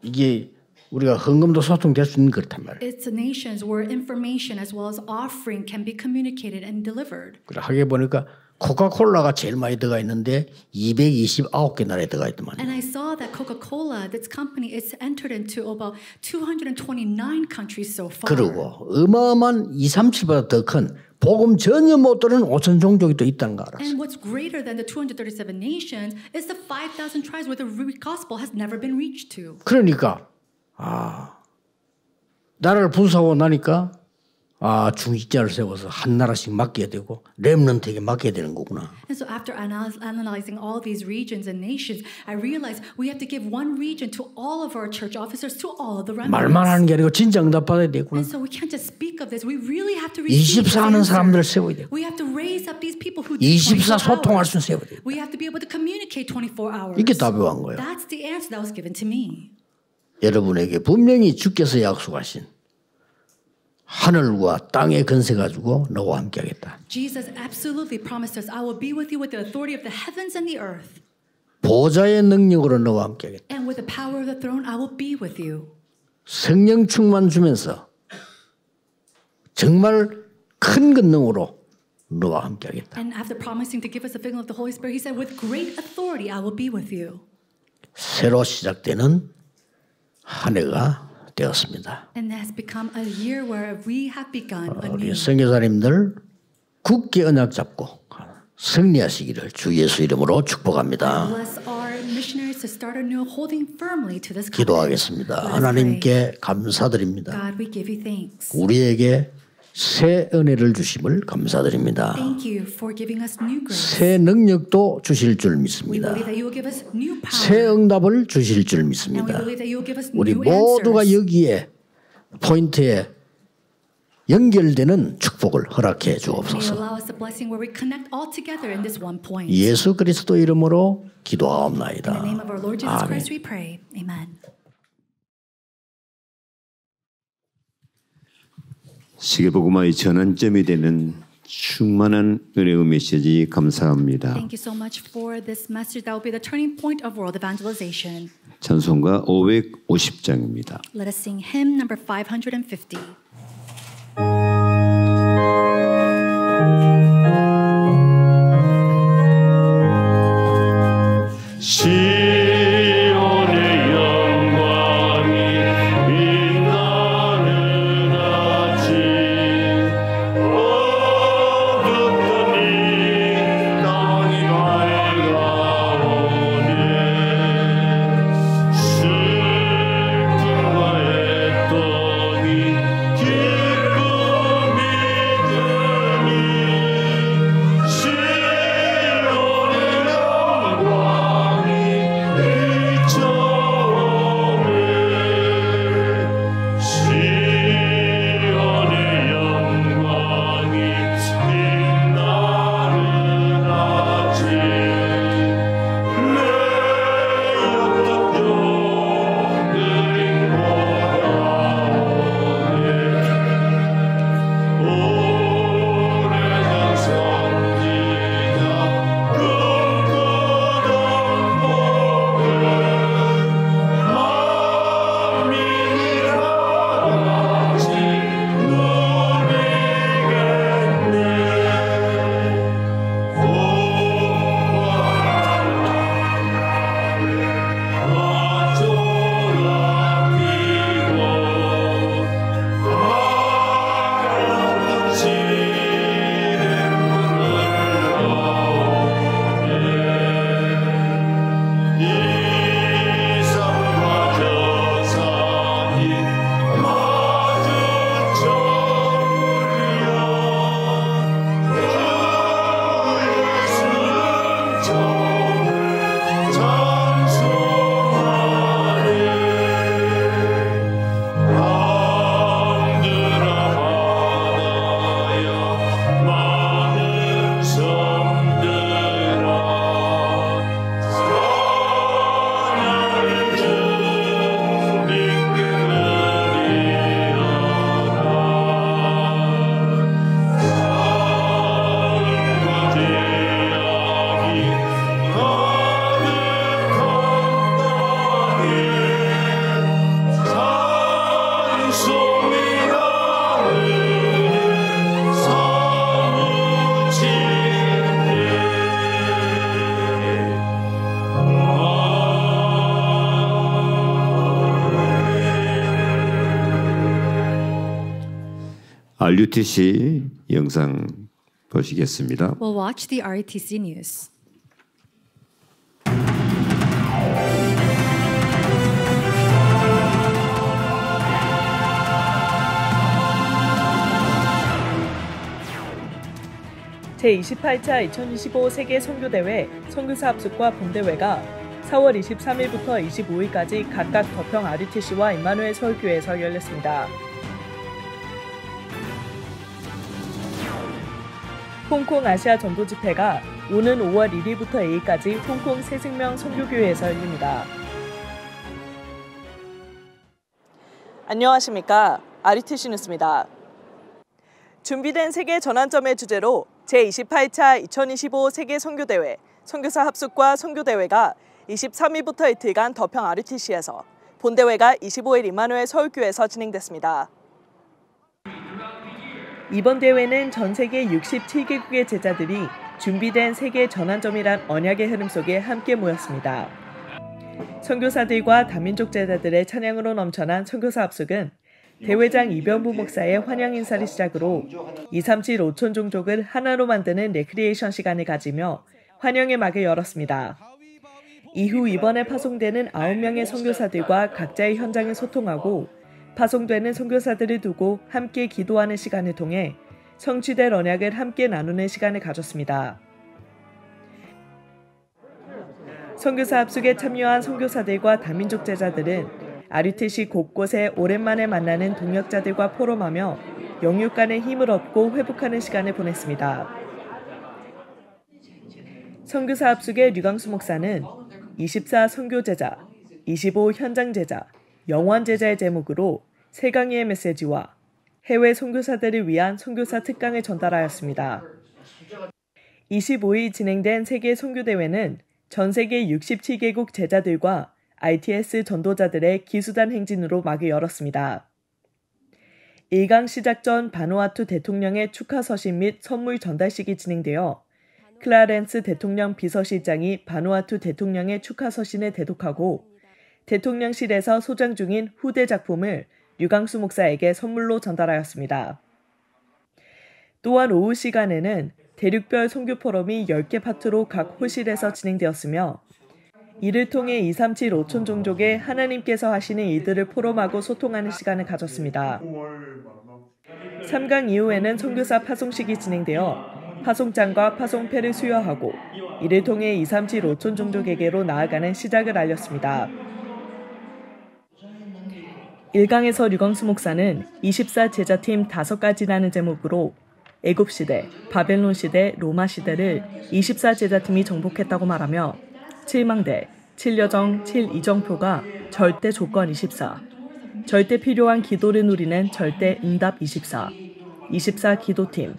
이게 우리가 헌금도 소통될 수 있는 그렇단 말이에요. It's the nations where information as well as offering can be communicated and delivered. 그래 하게 보니까 코카콜라가 제일 많이 들어가 있는데 229개 나라에 들어가 있더만. And I saw that Coca-Cola, this company, it's entered into about 229 countries so far. 그리고 어마어마한 237보다 더 큰 복음 전혀 못 들은 5천 종족이 또 있다는 거 알았어. And what's greater than the 237 nations is the 5,000 tribes where the gospel has never been reached to. 그러니까 나라를 분수하고 나니까 중직자를 세워서 한 나라씩 맡겨야 되고 렘넌트에게 맡겨야 되는 거구나. And so after analyzing all these regions and nations, I realized we have to give one region to all of our church officers, to all of the remnants. 말만 하는 게 아니고 진짜 응답받아야 되구나. And so we can't just speak of this. We really have to receive 24 하는 사람들을 세워야 돼. We have to raise up these people who do 24 24 소통할 hours. 수 세워야 돼. We have to be able to communicate 24 hours. 이게 답이 온 거예요. That's the answer that was given to me. 여러분에게 분명히 주께서 약속하신 하늘과 땅의 건세 가지고 너와 함께하겠다. Jesus absolutely promised us, I will be with you with the authority of the heavens and the earth. 보좌의 능력으로 너와 함께하겠다. And with the power of the throne, I will be with you. 성령 충만 주면서 정말 큰 권능으로 너와 함께하겠다. And after promising to give us the filling of the Holy Spirit, he said, with great authority, I will be with you. 새로 시작되는 한 해가 되었습니다. And it has become a year where we have begun 우리 anew. 선교사님들 굳게 언약 잡고 승리하시기를 주 예수 이름으로 축복합니다. Bless our missionaries to start anew, holding firmly to this covenant. 기도하겠습니다. 하나님께 감사드립니다. God, we give you thanks. 우리에게 새 은혜를 주심을 감사드립니다. Thank you for giving us new grace. 새 능력도 주실 줄 We 믿습니다. believe that you will give us new 새 power. 응답을 주실 줄 And we 믿습니다. believe that you will give us 우리 new 모두가 answers. 여기에 포인트에 연결되는 축복을 허락해 May you 주옵소서. allow us the blessing where we connect all together in this one point. 예수 그리스도 이름으로 In the 기도하옵나이다. name of our Lord Jesus 아멘. Christ we pray. Amen. 세계복음화의 전환점이 되는 충만한 은혜의 메시지 감사합니다. Thank you so much for this message that will be the turning point of world evangelization. 찬송가 550장입니다. Let us sing hymn number 550. 시온의 영광이 빛나는 아침 어둡더니 땅이 밝아오네 슬픔과 애통이 기쁨이 되니 시온의 영광이 비춰오네 시온의 영광이 빛나는 아침 내 어떤 종들이 오래된 선지자 꿈꾸던 복을 만민이 다같이 이산과 저산이 마주쳐오려 승천을 찬송하네 밤들아 바다야 많은 섬들아 사랑을 주님 그리하라 사랑과 제약이 가득한 땅에 찬송이 하늘을 사무치네 RUTC 영상 보시겠습니다. We'll watch the RETC news. 제28차 2025 세계 선교대회 선교사 합숙과 본대회가 4월 23일부터 25일까지 각각 덕평 RUTC와 임마누엘 서울교회에서 열렸습니다. 홍콩 아시아 전도 집회가 오는 5월 1일부터 2일까지 홍콩 새생명 선교교회에서 열립니다. 안녕하십니까. RUTC 뉴스입니다. 준비된 세계 전환점의 주제로 제28차 2025 세계 선교대회 선교사 합숙과 선교대회가 23일부터 이틀간 덕평 RUTC에서, 본대회가 25일 임마누엘 서울교회에서 진행됐습니다. 이번 대회는 전 세계 67개국의 제자들이 준비된 세계 전환점이란 언약의 흐름 속에 함께 모였습니다. 선교사들과 다민족 제자들의 찬양으로 넘쳐난 선교사 합숙은 대회장 이병부 목사의 환영 인사를 시작으로 237 5천 종족을 하나로 만드는 레크리에이션 시간을 가지며 환영의 막을 열었습니다. 이후 이번에 파송되는 9명의 선교사들과 각자의 현장에 소통하고 파송되는 선교사들을 두고 함께 기도하는 시간을 통해 성취될 언약을 함께 나누는 시간을 가졌습니다. 선교사 합숙에 참여한 선교사들과 다민족 제자들은 RUTC 곳곳에 오랜만에 만나는 동역자들과 포럼하며 영육 간의 힘을 얻고 회복하는 시간을 보냈습니다. 선교사 합숙의 류광수 목사는 24 선교 제자, 25 현장 제자, 영원 제자의 제목으로 세 강의의 메시지와 해외 선교사들을 위한 선교사 특강을 전달하였습니다. 25일 진행된 세계 선교대회는 전 세계 67개국 제자들과 RTS 전도자들의 기수단 행진으로 막을 열었습니다. 1강 시작 전 바누아투 대통령의 축하 서신 및 선물 전달식이 진행되어 클라렌스 대통령 비서실장이 바누아투 대통령의 축하 서신을 대독하고 대통령실에서 소장 중인 후대 작품을 류광수 목사에게 선물로 전달하였습니다. 또한 오후 시간에는 대륙별 선교 포럼이 10개 파트로 각 호실에서 진행되었으며 이를 통해 237 5천 종족의 하나님께서 하시는 일들을 포럼하고 소통하는 시간을 가졌습니다. 3강 이후에는 선교사 파송식이 진행되어 파송장과 파송패를 수여하고 이를 통해 237 5천 종족에게로 나아가는 시작을 알렸습니다. 1강에서 류광수 목사는 24 제자팀 5가지라는 제목으로 애굽시대, 바벨론시대, 로마시대를 24 제자팀이 정복했다고 말하며 7망대, 7여정, 7이정표가 절대 조건 24, 절대 필요한 기도를 누리는 절대 응답 24, 24 기도팀,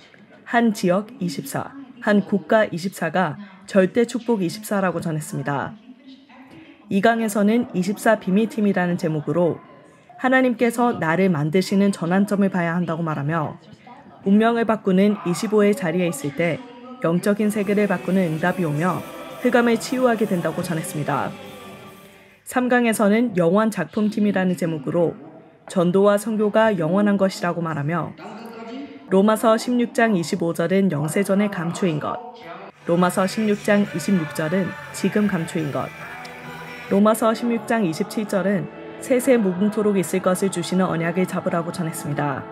한 지역 24, 한 국가 24가 절대 축복 24라고 전했습니다. 2강에서는 24 비밀팀이라는 제목으로 하나님께서 나를 만드시는 전환점을 봐야 한다고 말하며 운명을 바꾸는 25의 자리에 있을 때 영적인 세계를 바꾸는 응답이 오며 흑암을 치유하게 된다고 전했습니다. 3강에서는 영원 작품팀이라는 제목으로 전도와 선교가 영원한 것이라고 말하며 로마서 16장 25절은 영세전의 감추인 것, 로마서 16장 26절은 지금 감추인 것, 로마서 16장 27절은 세세 무궁토록 있을 것을 주시는 언약을 잡으라고 전했습니다.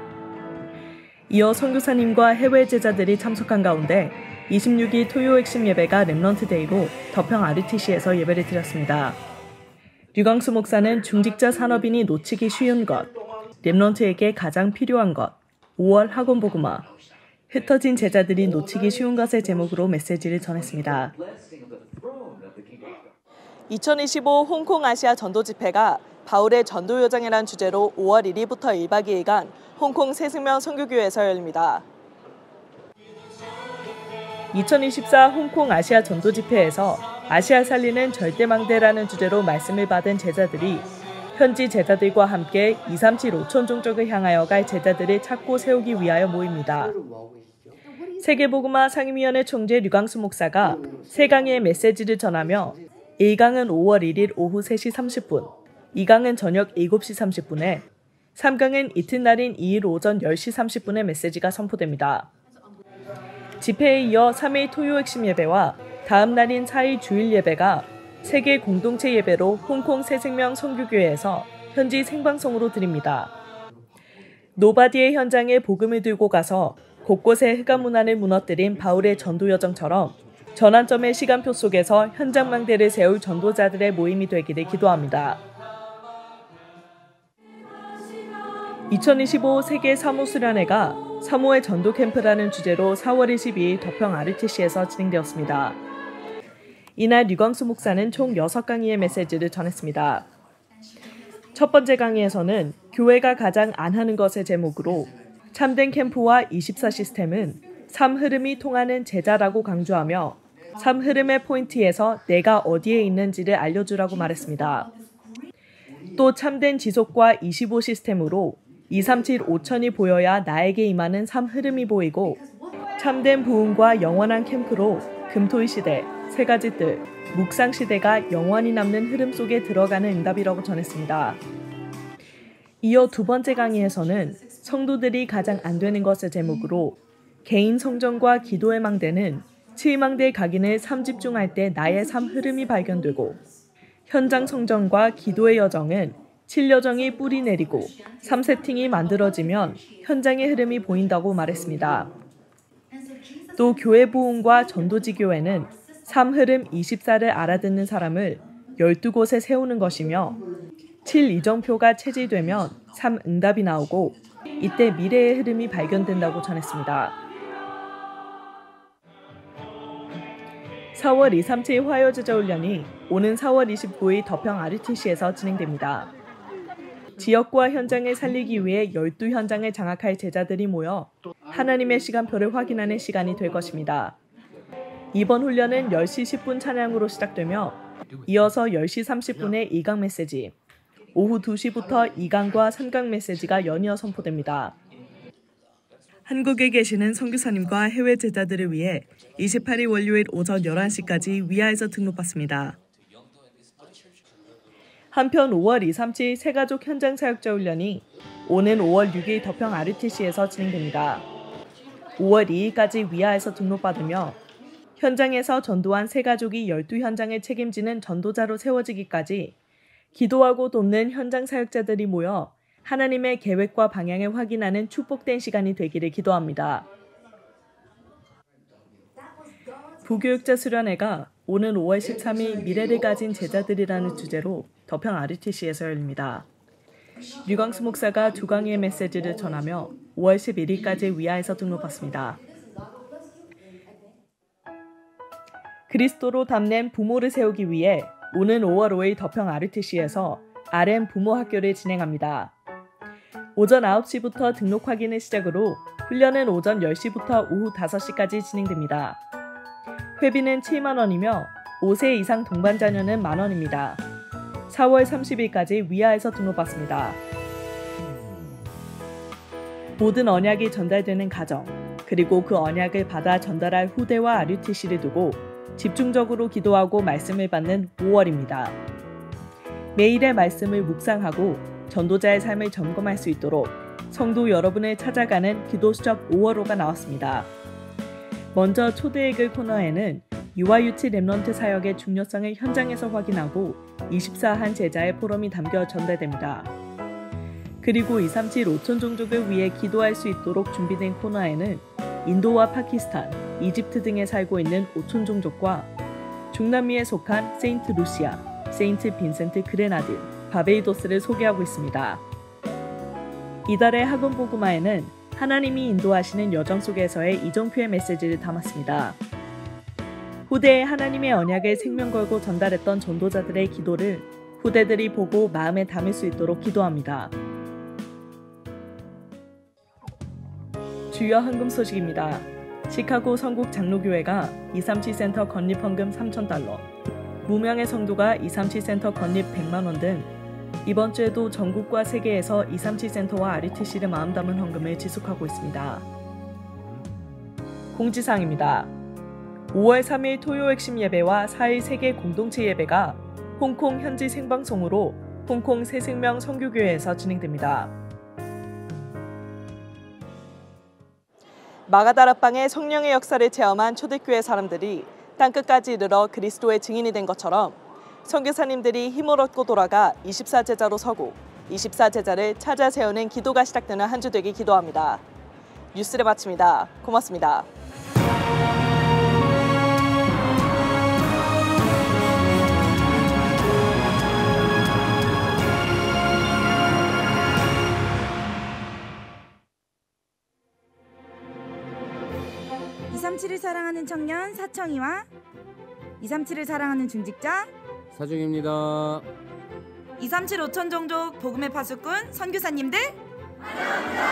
이어 선교사님과 해외 제자들이 참석한 가운데 26일 토요 핵심 예배가 렘넌트 데이로 덕평 RUTC에서 예배를 드렸습니다. 류광수 목사는 중직자 산업인이 놓치기 쉬운 것, 렘넌트에게 가장 필요한 것, 5월 학원 복음화, 흩어진 제자들이 놓치기 쉬운 것의 제목으로 메시지를 전했습니다. 2025 홍콩 아시아 전도 집회가 바울의 전도 요정이라는 주제로 5월 1일부터 1박 2일간 홍콩 새생명 선교교회에서 열립니다. 2024 홍콩 아시아 전도 집회에서 아시아 살리는 절대망대라는 주제로 말씀을 받은 제자들이 현지 제자들과 함께 237 5천 종족을 향하여 갈 제자들을 찾고 세우기 위하여 모입니다. 세계복음화 상임위원회 총재 류광수 목사가 세 강의 메시지를 전하며 1강은 5월 1일 오후 3시 30분, 2강은 저녁 7시 30분에, 3강은 이튿날인 2일 오전 10시 30분에 메시지가 선포됩니다. 집회에 이어 3일 토요 핵심 예배와 다음 날인 4일 주일 예배가 세계 공동체 예배로 홍콩 새생명 선교교회에서 현지 생방송으로 드립니다. 노바디의 현장에 복음을 들고 가서 곳곳에 흑암 문화를 무너뜨린 바울의 전도 여정처럼 전환점의 시간표 속에서 현장망대를 세울 전도자들의 모임이 되기를 기도합니다. 2025 세계 사모수련회가 사모의 전도 캠프라는 주제로 4월 22일 덕평 RUTC에서 진행되었습니다. 이날 류광수 목사는 총 6강의의 메시지를 전했습니다. 첫 번째 강의에서는 교회가 가장 안 하는 것의 제목으로 참된 캠프와 24 시스템은 삶 흐름이 통하는 제자라고 강조하며 삶 흐름의 포인트에서 내가 어디에 있는지를 알려주라고 말했습니다. 또 참된 지속과 25 시스템으로 237 5천이 보여야 나에게 임하는 삶 흐름이 보이고 참된 부흥과 영원한 캠프로 금토의 시대, 세 가지 뜻, 묵상 시대가 영원히 남는 흐름 속에 들어가는 응답이라고 전했습니다. 이어 두 번째 강의에서는 성도들이 가장 안 되는 것의 제목으로 개인 성전과 기도의 망대는 7망대 각인을 3집중할 때 나의 삶 흐름이 발견되고 현장 성전과 기도의 여정은 7여정이 뿌리 내리고 3세팅이 만들어지면 현장의 흐름이 보인다고 말했습니다. 또 교회 부흥과 전도지 교회는 삶 흐름 24를 알아듣는 사람을 12곳에 세우는 것이며 7 이정표가 체질되면 3 응답이 나오고 이때 미래의 흐름이 발견된다고 전했습니다. 4월 237 화요제자훈련이 오는 4월 29일 덕평 RUTC에서 진행됩니다. 지역과 현장을 살리기 위해 12현장을 장악할 제자들이 모여 하나님의 시간표를 확인하는 시간이 될 것입니다. 이번 훈련은 10시 10분 찬양으로 시작되며 이어서 10시 30분에 2강 메시지, 오후 2시부터 2강과 3강 메시지가 연이어 선포됩니다. 한국에 계시는 선교사님과 해외 제자들을 위해 28일 월요일 오전 11시까지 위아에서 등록받습니다. 한편 5월 237 새가족 현장 사역자 훈련이 오는 5월 6일 덕평 RUTC에서 진행됩니다. 5월 2일까지 위아에서 등록받으며 현장에서 전도한 새가족이 12현장을 책임지는 전도자로 세워지기까지 기도하고 돕는 현장 사역자들이 모여 하나님의 계획과 방향을 확인하는 축복된 시간이 되기를 기도합니다. 부교육자 수련회가 오는 5월 13일 미래를 가진 제자들이라는 주제로 덕평 RUTC에서 열립니다. 류광수 목사가 두 강의의 메시지를 전하며 5월 11일까지 위아에서 등록받습니다. 그리스도로 담는 부모를 세우기 위해 오는 5월 5일 덕평 RUTC에서 RM 부모 학교를 진행합니다. 오전 9시부터 등록 확인을 시작으로 훈련은 오전 10시부터 오후 5시까지 진행됩니다. 회비는 7만 원이며 5세 이상 동반 자녀는 만 원입니다. 4월 30일까지 위아에서 등록받습니다. 모든 언약이 전달되는 가정, 그리고 그 언약을 받아 전달할 후대와 RUTC를 두고 집중적으로 기도하고 말씀을 받는 5월입니다. 매일의 말씀을 묵상하고 전도자의 삶을 점검할 수 있도록 성도 여러분을 찾아가는 기도 수첩 5월호가 나왔습니다. 먼저 초대의글 코너에는 유아유치 렘넌트 사역의 중요성을 현장에서 확인하고 24한 제자의 포럼이 담겨 전달됩니다. 그리고 237 5천 종족을 위해 기도할 수 있도록 준비된 코너에는 인도와 파키스탄, 이집트 등에 살고 있는 5천 종족과 중남미에 속한 세인트 루시아, 세인트 빈센트 그레나딘, 바베이도스를 소개하고 있습니다. 이달의 학원 복음화에는 하나님이 인도하시는 여정 속에서의 이정표의 메시지를 담았습니다. 후대에 하나님의 언약을 생명 걸고 전달했던 전도자들의 기도를 후대들이 보고 마음에 담을 수 있도록 기도합니다. 주요 헌금 소식입니다. 시카고 성국 장로교회가 237 센터 건립 헌금 3,000달러, 무명의 성도가 237 센터 건립 100만 원 등 이번 주에도 전국과 세계에서 237 센터와 RUTC를 마음 담은 헌금을 지속하고 있습니다. 공지사항입니다. 5월 3일 토요 핵심 예배와 4일 세계 공동체 예배가 홍콩 현지 생방송으로 홍콩 새생명 선교교회에서 진행됩니다. 마가다락방의 성령의 역사를 체험한 초대교회 사람들이 땅끝까지 이르러 그리스도의 증인이 된 것처럼 선교사님들이 힘을 얻고 돌아가 24제자로 서고 24제자를 찾아 세우는 기도가 시작되는 한 주 되길 기도합니다. 뉴스를 마칩니다. 고맙습니다. (237을) 사랑하는 청년 사청이와 (237을) 사랑하는 중직자 사중입니다. 237 5천 종족 복음의 파수꾼 선교사님들 환영합니다.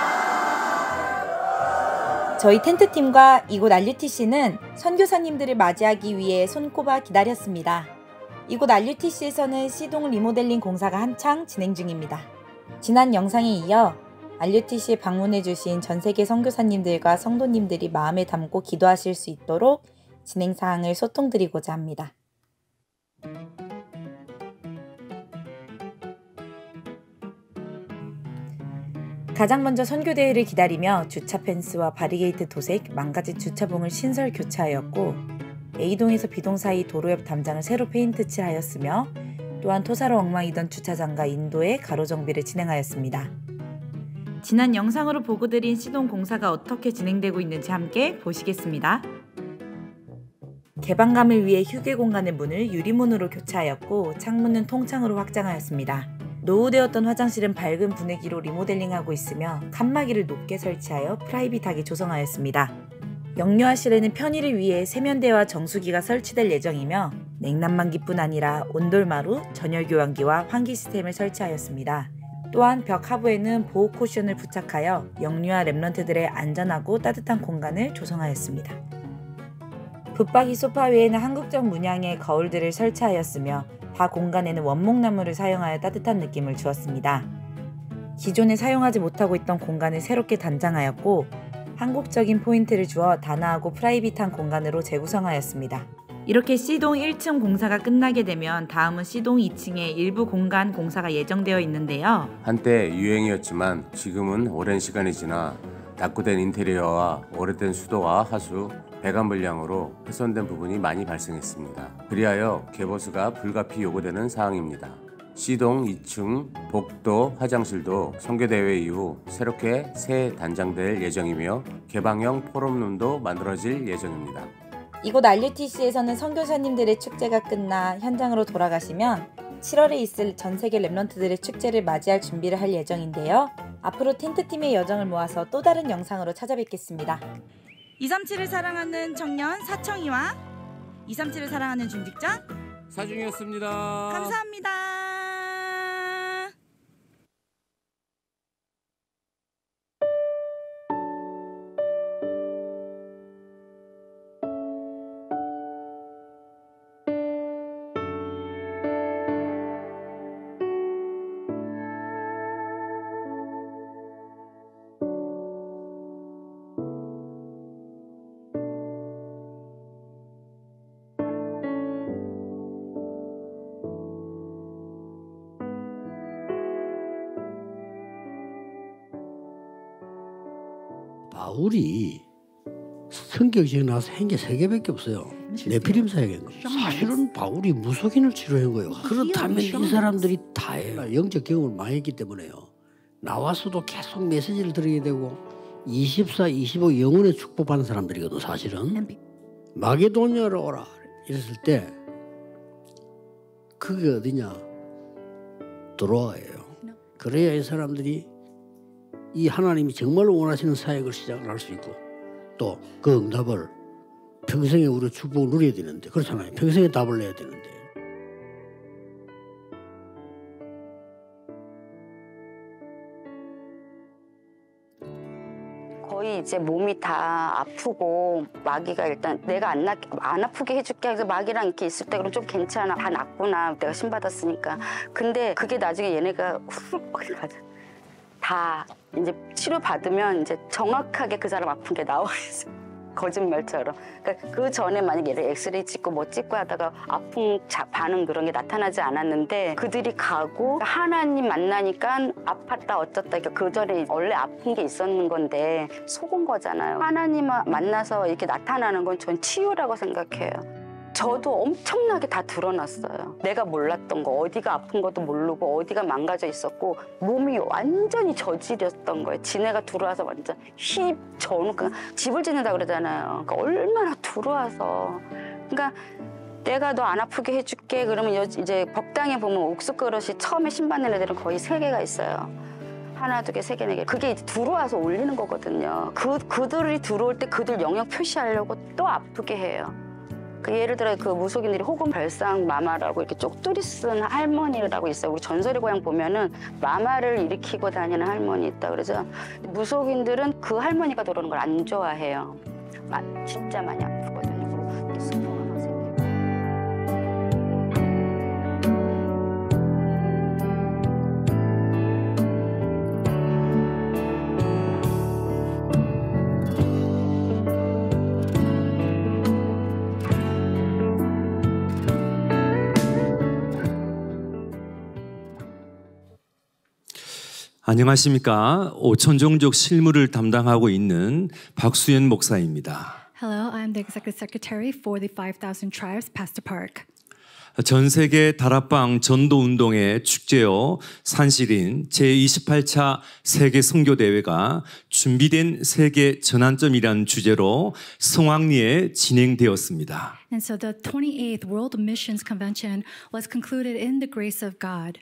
저희 텐트팀과 이곳 RUTC는 선교사님들을 맞이하기 위해 손꼽아 기다렸습니다. 이곳 RUTC에서는 C동 리모델링 공사가 한창 진행 중입니다. 지난 영상에 이어 RUTC에 방문해주신 전세계 선교사님들과 성도님들이 마음에 담고 기도하실 수 있도록 진행사항을 소통드리고자 합니다. 가장 먼저 선교대회를 기다리며 주차 펜스와 바리게이트 도색, 망가진 주차봉을 신설 교체하였고 A동에서 B동 사이 도로 옆 담장을 새로 페인트 칠하였으며 또한 토사로 엉망이던 주차장과 인도의 가로 정비를 진행하였습니다. 지난 영상으로 보고드린 C동 공사가 어떻게 진행되고 있는지 함께 보시겠습니다. 개방감을 위해 휴게 공간의 문을 유리문으로 교체하였고 창문은 통창으로 확장하였습니다. 노후되었던 화장실은 밝은 분위기로 리모델링하고 있으며 칸막이를 높게 설치하여 프라이빗하게 조성하였습니다. 역류하실에는 편의를 위해 세면대와 정수기가 설치될 예정이며 냉난방기뿐 아니라 온돌마루, 전열교환기와 환기 시스템을 설치하였습니다. 또한 벽 하부에는 보호 쿠션을 부착하여 역류하 랩런트들의 안전하고 따뜻한 공간을 조성하였습니다. 붙박이 소파 외에는 한국적 문양의 거울들을 설치하였으며 바 공간에는 원목나무를 사용하여 따뜻한 느낌을 주었습니다. 기존에 사용하지 못하고 있던 공간을 새롭게 단장하였고 한국적인 포인트를 주어 단아하고 프라이빗한 공간으로 재구성하였습니다. 이렇게 C동 1층 공사가 끝나게 되면 다음은 C동 2층의 일부 공간 공사가 예정되어 있는데요. 한때 유행이었지만 지금은 오랜 시간이 지나 낙후된 인테리어와 오래된 수도와 하수, 배관 불량으로 훼손된 부분이 많이 발생했습니다. 그리하여 개보수가 불가피 요구되는 사항입니다. C동 2층 복도 화장실도 선교대회 이후 새롭게 새 단장될 예정이며 개방형 포럼룸도 만들어질 예정입니다. 이곳 RUTC에서는 선교사님들의 축제가 끝나 현장으로 돌아가시면 7월에 있을 전세계 랩런트들의 축제를 맞이할 준비를 할 예정인데요. 앞으로 텐트팀의 여정을 모아서 또 다른 영상으로 찾아뵙겠습니다. 237을 사랑하는 청년 사청이와 237을 사랑하는 중직자 사중이었습니다. 감사합니다. 바울이 성경책에 나와서 한 게 3개밖에 없어요. 네피림 사역한 거. 사실은 바울이 무속인을 치료한 거예요. 그렇다면 이 사람들이 다 해요. 영적 경험을 많이 했기 때문에요. 나와서도 계속 메시지를 들어야 되고 24, 25 영혼의 축복받는 사람들이거든 사실은. 마게도니아로 오라 이랬을 때 그게 어디냐? 드로아예요. 그래야 이 사람들이 이 하나님이 정말로 원하시는 사역을 시작을 할 수 있고 또 그 응답을 평생에 우리가 축복을 누려야 되는데 그렇잖아요. 평생에 답을 내야 되는데. 거의 이제 몸이 다 아프고 마귀가 일단 내가 안 아프게 해줄게 해서 마귀랑 이렇게 있을 때 그럼 좀 괜찮아. 다 낫구나. 내가 신받았으니까. 근데 그게 나중에 얘네가 훅 가자. 다 이제 치료받으면 이제 정확하게 그 사람 아픈 게 나와 있어요. 거짓말처럼. 그러니까 그 전에 만약에 얘를 엑스레이 찍고 뭐 찍고 하다가 아픈 반응 그런 게 나타나지 않았는데 그들이 가고 하나님 만나니까 아팠다 어쩌다 그러니까 그 전에 원래 아픈 게 있었는 건데 속은 거잖아요. 하나님 만나서 이렇게 나타나는 건 전 치유라고 생각해요. 저도 엄청나게 다 드러났어요. 내가 몰랐던 거, 어디가 아픈 것도 모르고 어디가 망가져 있었고 몸이 완전히 저질이었던 거예요. 지네가 들어와서 완전 힙 저놓고 집을 짓는다 그러잖아요. 그러니까 얼마나 들어와서. 그러니까 내가 너 안 아프게 해줄게. 그러면 이제 법당에 보면 옥수 그릇이 처음에 신받는 애들은 거의 3개가 있어요. 하나, 2개, 3개, 4개. 그게 이제 들어와서 올리는 거거든요. 그들이 들어올 때 그들 영역 표시하려고 또 아프게 해요. 그 예를 들어 그 무속인들이 호금 발상 마마라고 이렇게 쪽두리 쓴 할머니라고 있어요. 우리 전설의 고향 보면은 마마를 일으키고 다니는 할머니 있다. 그래서 무속인들은 그 할머니가 들어오는 걸 안 좋아해요. 진짜 많이 아프거든요. 그리고 승모가 막 생기고. 안녕하십니까. 오천종족 실무를 담당하고 있는 박수연 목사입니다. Hello, I'm the Executive Secretary for the 5,000 Tribes, Pastor Park. 전 세계 다락방 전도 운동의 축제요 산실인 제28차 세계 선교 대회가 준비된 세계 전환점이라는 주제로 성황리에 진행되었습니다. And so the 28th World Missions Convention was concluded in the grace of God.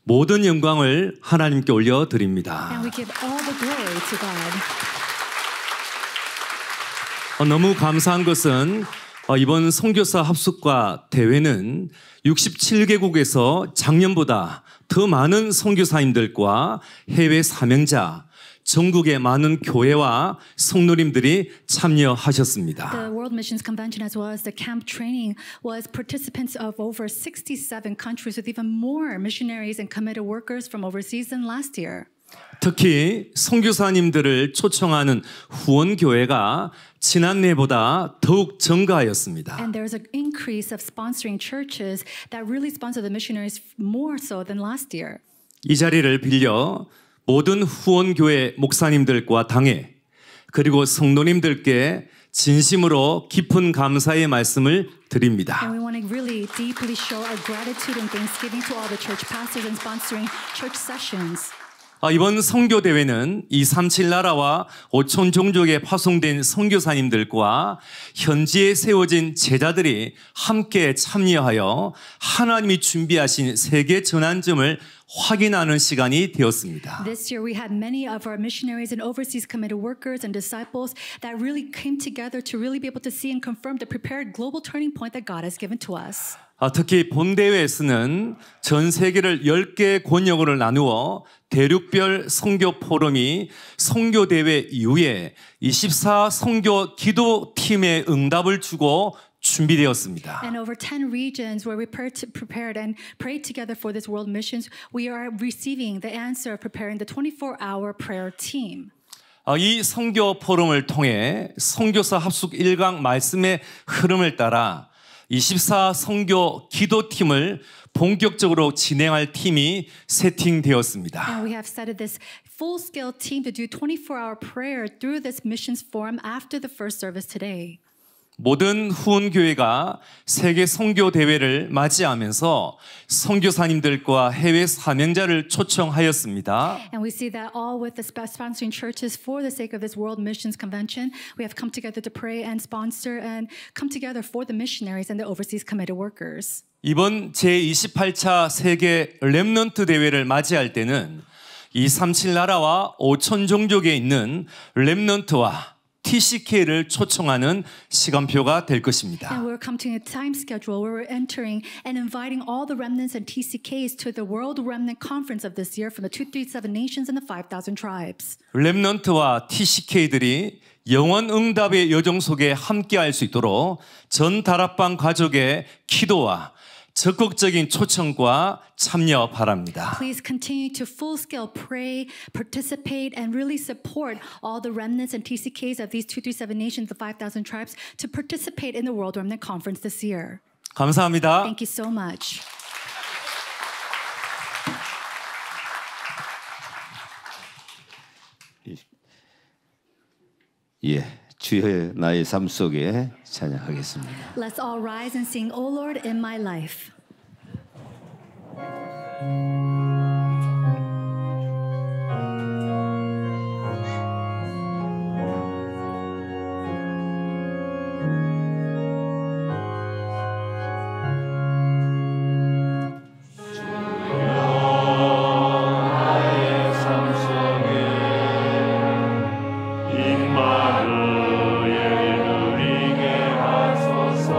모든 영광을 하나님께 올려드립니다. And we give all the glory to God. 너무 감사한 것은 이번 선교사 합숙과 대회는 67개국에서 작년보다 더 많은 선교사님들과 해외 사명자, 전국의 많은 교회와 성도님들이 참여하셨습니다. The World Missions Convention as well as the camp training was participants of over 67 countries with even more missionaries and committed workers from overseas than last year. 특히 선교사님들을 초청하는 후원교회가 지난해보다 더욱 증가하였습니다. And there's an increase of sponsoring churches that really sponsor the missionaries more so than last year. 이 자리를 빌려 모든 후원교회 목사님들과 당회 그리고 성도님들께 진심으로 깊은 감사의 말씀을 드립니다. And we want to really deeply show our gratitude and thanksgiving to all the church pastors and sponsoring church sessions. 이번 선교 대회는 237 나라와 5천 종족에 파송된 선교사님들과 현지에 세워진 제자들이 함께 참여하여 하나님이 준비하신 세계 전환점을 확인하는 시간이 되었습니다. This year we had many of our missionaries and overseas committed workers and disciples that really came together to really be able to see and confirm the prepared global turning point that God has given to us. 특히 본 대회에서는 전 세계를 10개 권역으로 나누어 대륙별 선교 포럼이 선교 대회 이후에 24 선교 기도팀의 응답을 주고 준비되었습니다. And over 10 regions where we prepared and prayed together for this world missions, we are receiving the answer of preparing the 24-hour prayer team. 이 선교 포럼을 통해 선교사 합숙 1강 말씀의 흐름을 따라 24 선교 기도팀을 본격적으로 진행할 팀이 세팅되었습니다. And we have started this full-scale team to do 24-hour prayer through this missions forum after the first service today. 모든 후원교회가 세계 선교 대회를 맞이하면서 선교사님들과 해외 사명자를 초청하였습니다. And we see that all with the sponsoring churches for the sake of this World Missions Convention, we have come together to pray and sponsor and come together for the missionaries and the overseas committed workers. 이번 제28차 세계 렘넌트 대회를 맞이할 때는 237 나라와 5천 종족에 있는 렘넌트와 TCK를 초청하는 시간표가 될 것입니다. And we're coming to a time schedule where we're entering and inviting all the remnants and TCKs to the World Remnant Conference of this year from the 237 nations and the 5,000 tribes. 렘넌트와 TCK들이 영원 응답의 여정 속에 함께할 수 있도록 전 다락방 가족의 기도와 적극적인 초청과 참여 바랍니다. Please continue to full-scale pray, participate, and really support all the remnants and TCKs of these 237 nations, the 5,000 tribes, to participate in the World Remnant Conference this year. 감사합니다. Thank you so much. 예, 주의 나의 삶 속에 찬양하겠습니다. Let's all rise and sing, O Lord, in my life. 임마누엘 누리게 하소서.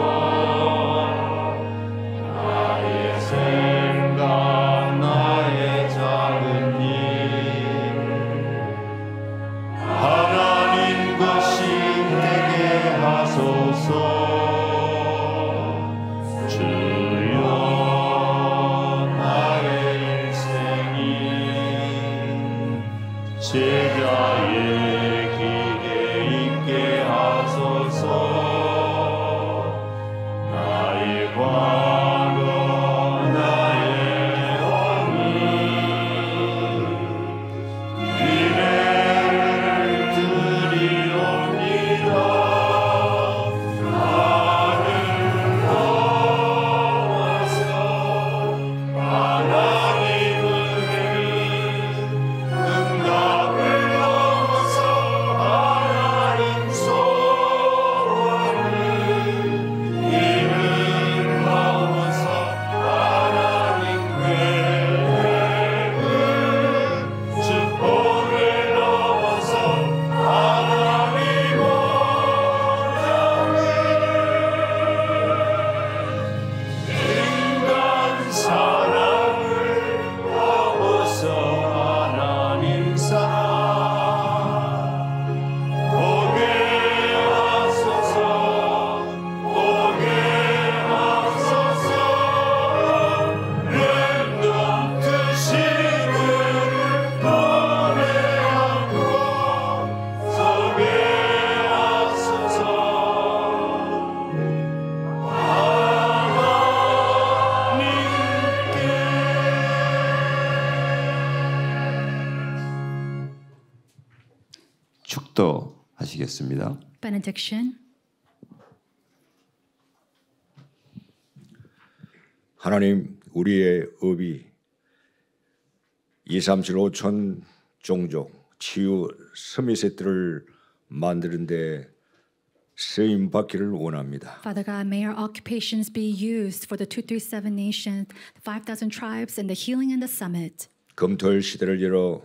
하시겠습니다. Benediction. 하나님, 우리의 업이 2, 3, 7, 5천 종족 치유 서밋세트를 만드는데 쓰임 받기를 원합니다. Father God, may our occupations be used for the 237 nations, the 5,000 tribes, and the healing in the summit. 검토할 시대를 열어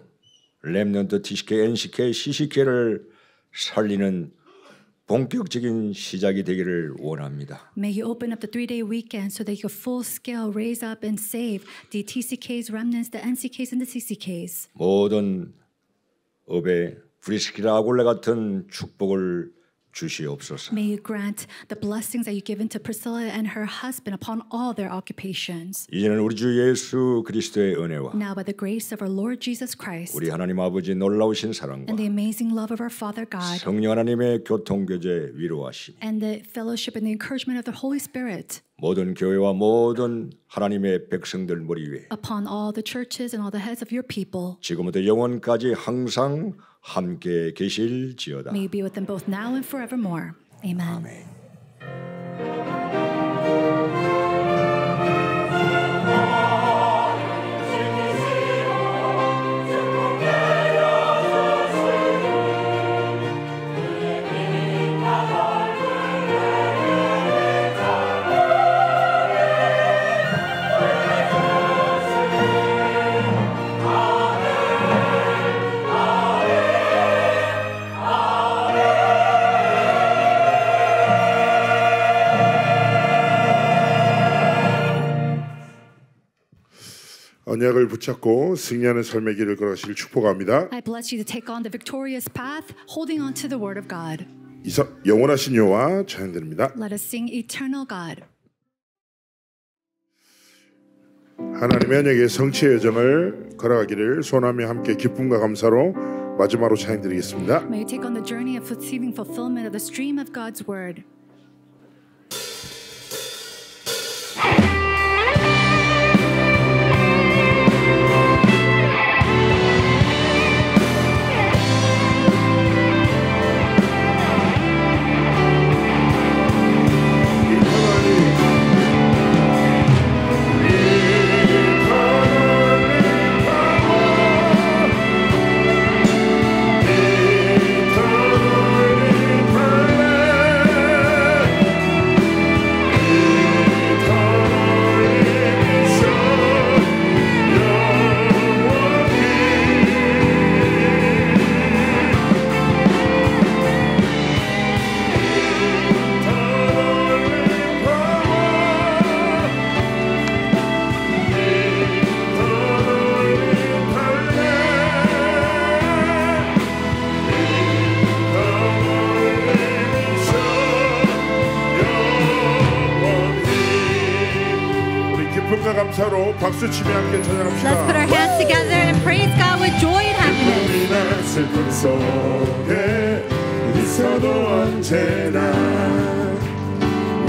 렘넌트 TCK, NCK, CCK를 살리는 본격적인 시작이 되기를 원합니다. May you open up the 3-day weekend so that you can full scale raise up and save the TCKs, remnants, the NCKs, and the CCKs. 모든 업에 프리스키라 아굴레 같은 축복을 주시옵소서. May you grant the blessings that you given to Priscilla and her husband upon all their occupations. 이제는 우리 주 예수 그리스도의 은혜와 Now by the grace of our Lord Jesus Christ 우리 하나님 아버지 놀라우신 사랑과 and the amazing love of our Father God 성령 하나님의 교통교제 위로하심 and the fellowship and the encouragement of the Holy Spirit 모든 교회와 모든 하나님의 백성들 머리 위에 upon all the churches and all the heads of your people. 지금부터 영원까지 항상 함께 계실지어다. May you be with them both now and forevermore. Amen. 아멘. 언약을 붙잡고 승리하는 삶의 길을 걸어가시길 축복합니다. I bless you to take on the victorious path, holding on to the word of God. 영원하신 여호와 찬양드립니다. Let us sing Eternal God. 하나님의 언약의 성취의 여정을 걸어가기를 소원하며 함께 기쁨과 감사로 마지막으로 찬양드리겠습니다. May you take on the journey of receiving fulfillment of the stream of God's word. 감사로 박수치며 함께 찬양합시다. Let's put our hands together and praise God with joy and happiness. 슬픔 속에 있어도 언제나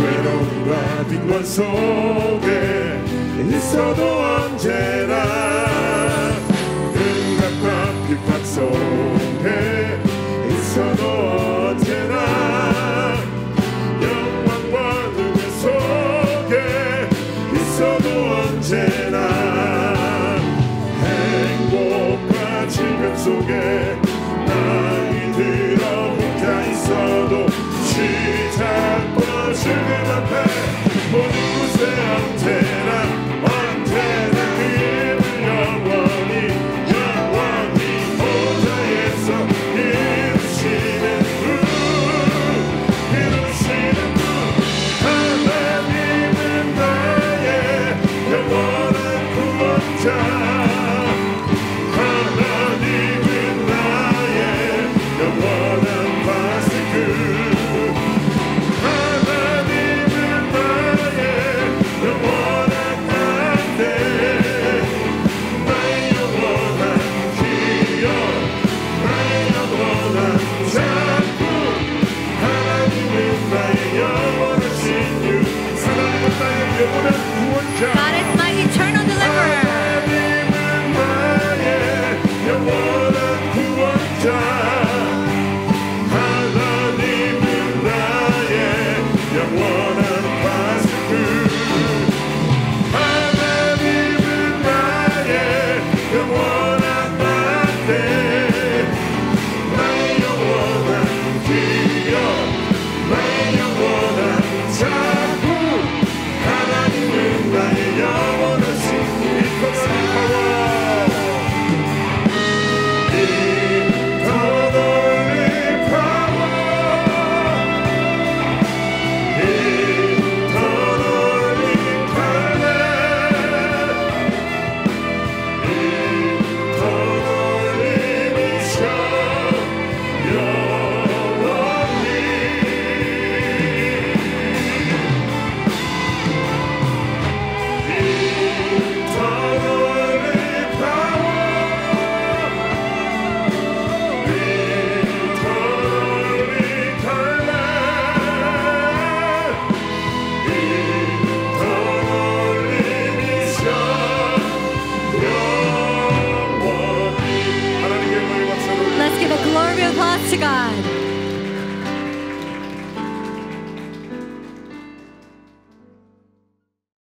외로움과 빈곤 속에 있어도 언제나 응답과 핍박 속에 있어도 언제나 영광과 능력 속에 있어도 언제나 행복과 질병 속에 나이 들어 혼자 있어도 쉬지 않고 주님 앞에 모든 곳에 언제나 그를 영원히 보좌에서 이루시는 하나님은 나의 영원한 구원자 하나님은 나의 영원한 파수꾼 하나님은 나의 영원한 반대 나의 영원한 기억 나의 영원한 작품 하나님은 나의 영원한 신유 하나님은 나의 영원한 구원자 God is my eternal deliverer. 하나님은 나의 영원한 구원자 하나님은 나의 영원한 파수꾼 하나님은 나의 영원한 반대 나의 영원한 기억 나의 영원한 작품 하나님은 나의 영원한 신이 Let's give a glory of applause to God.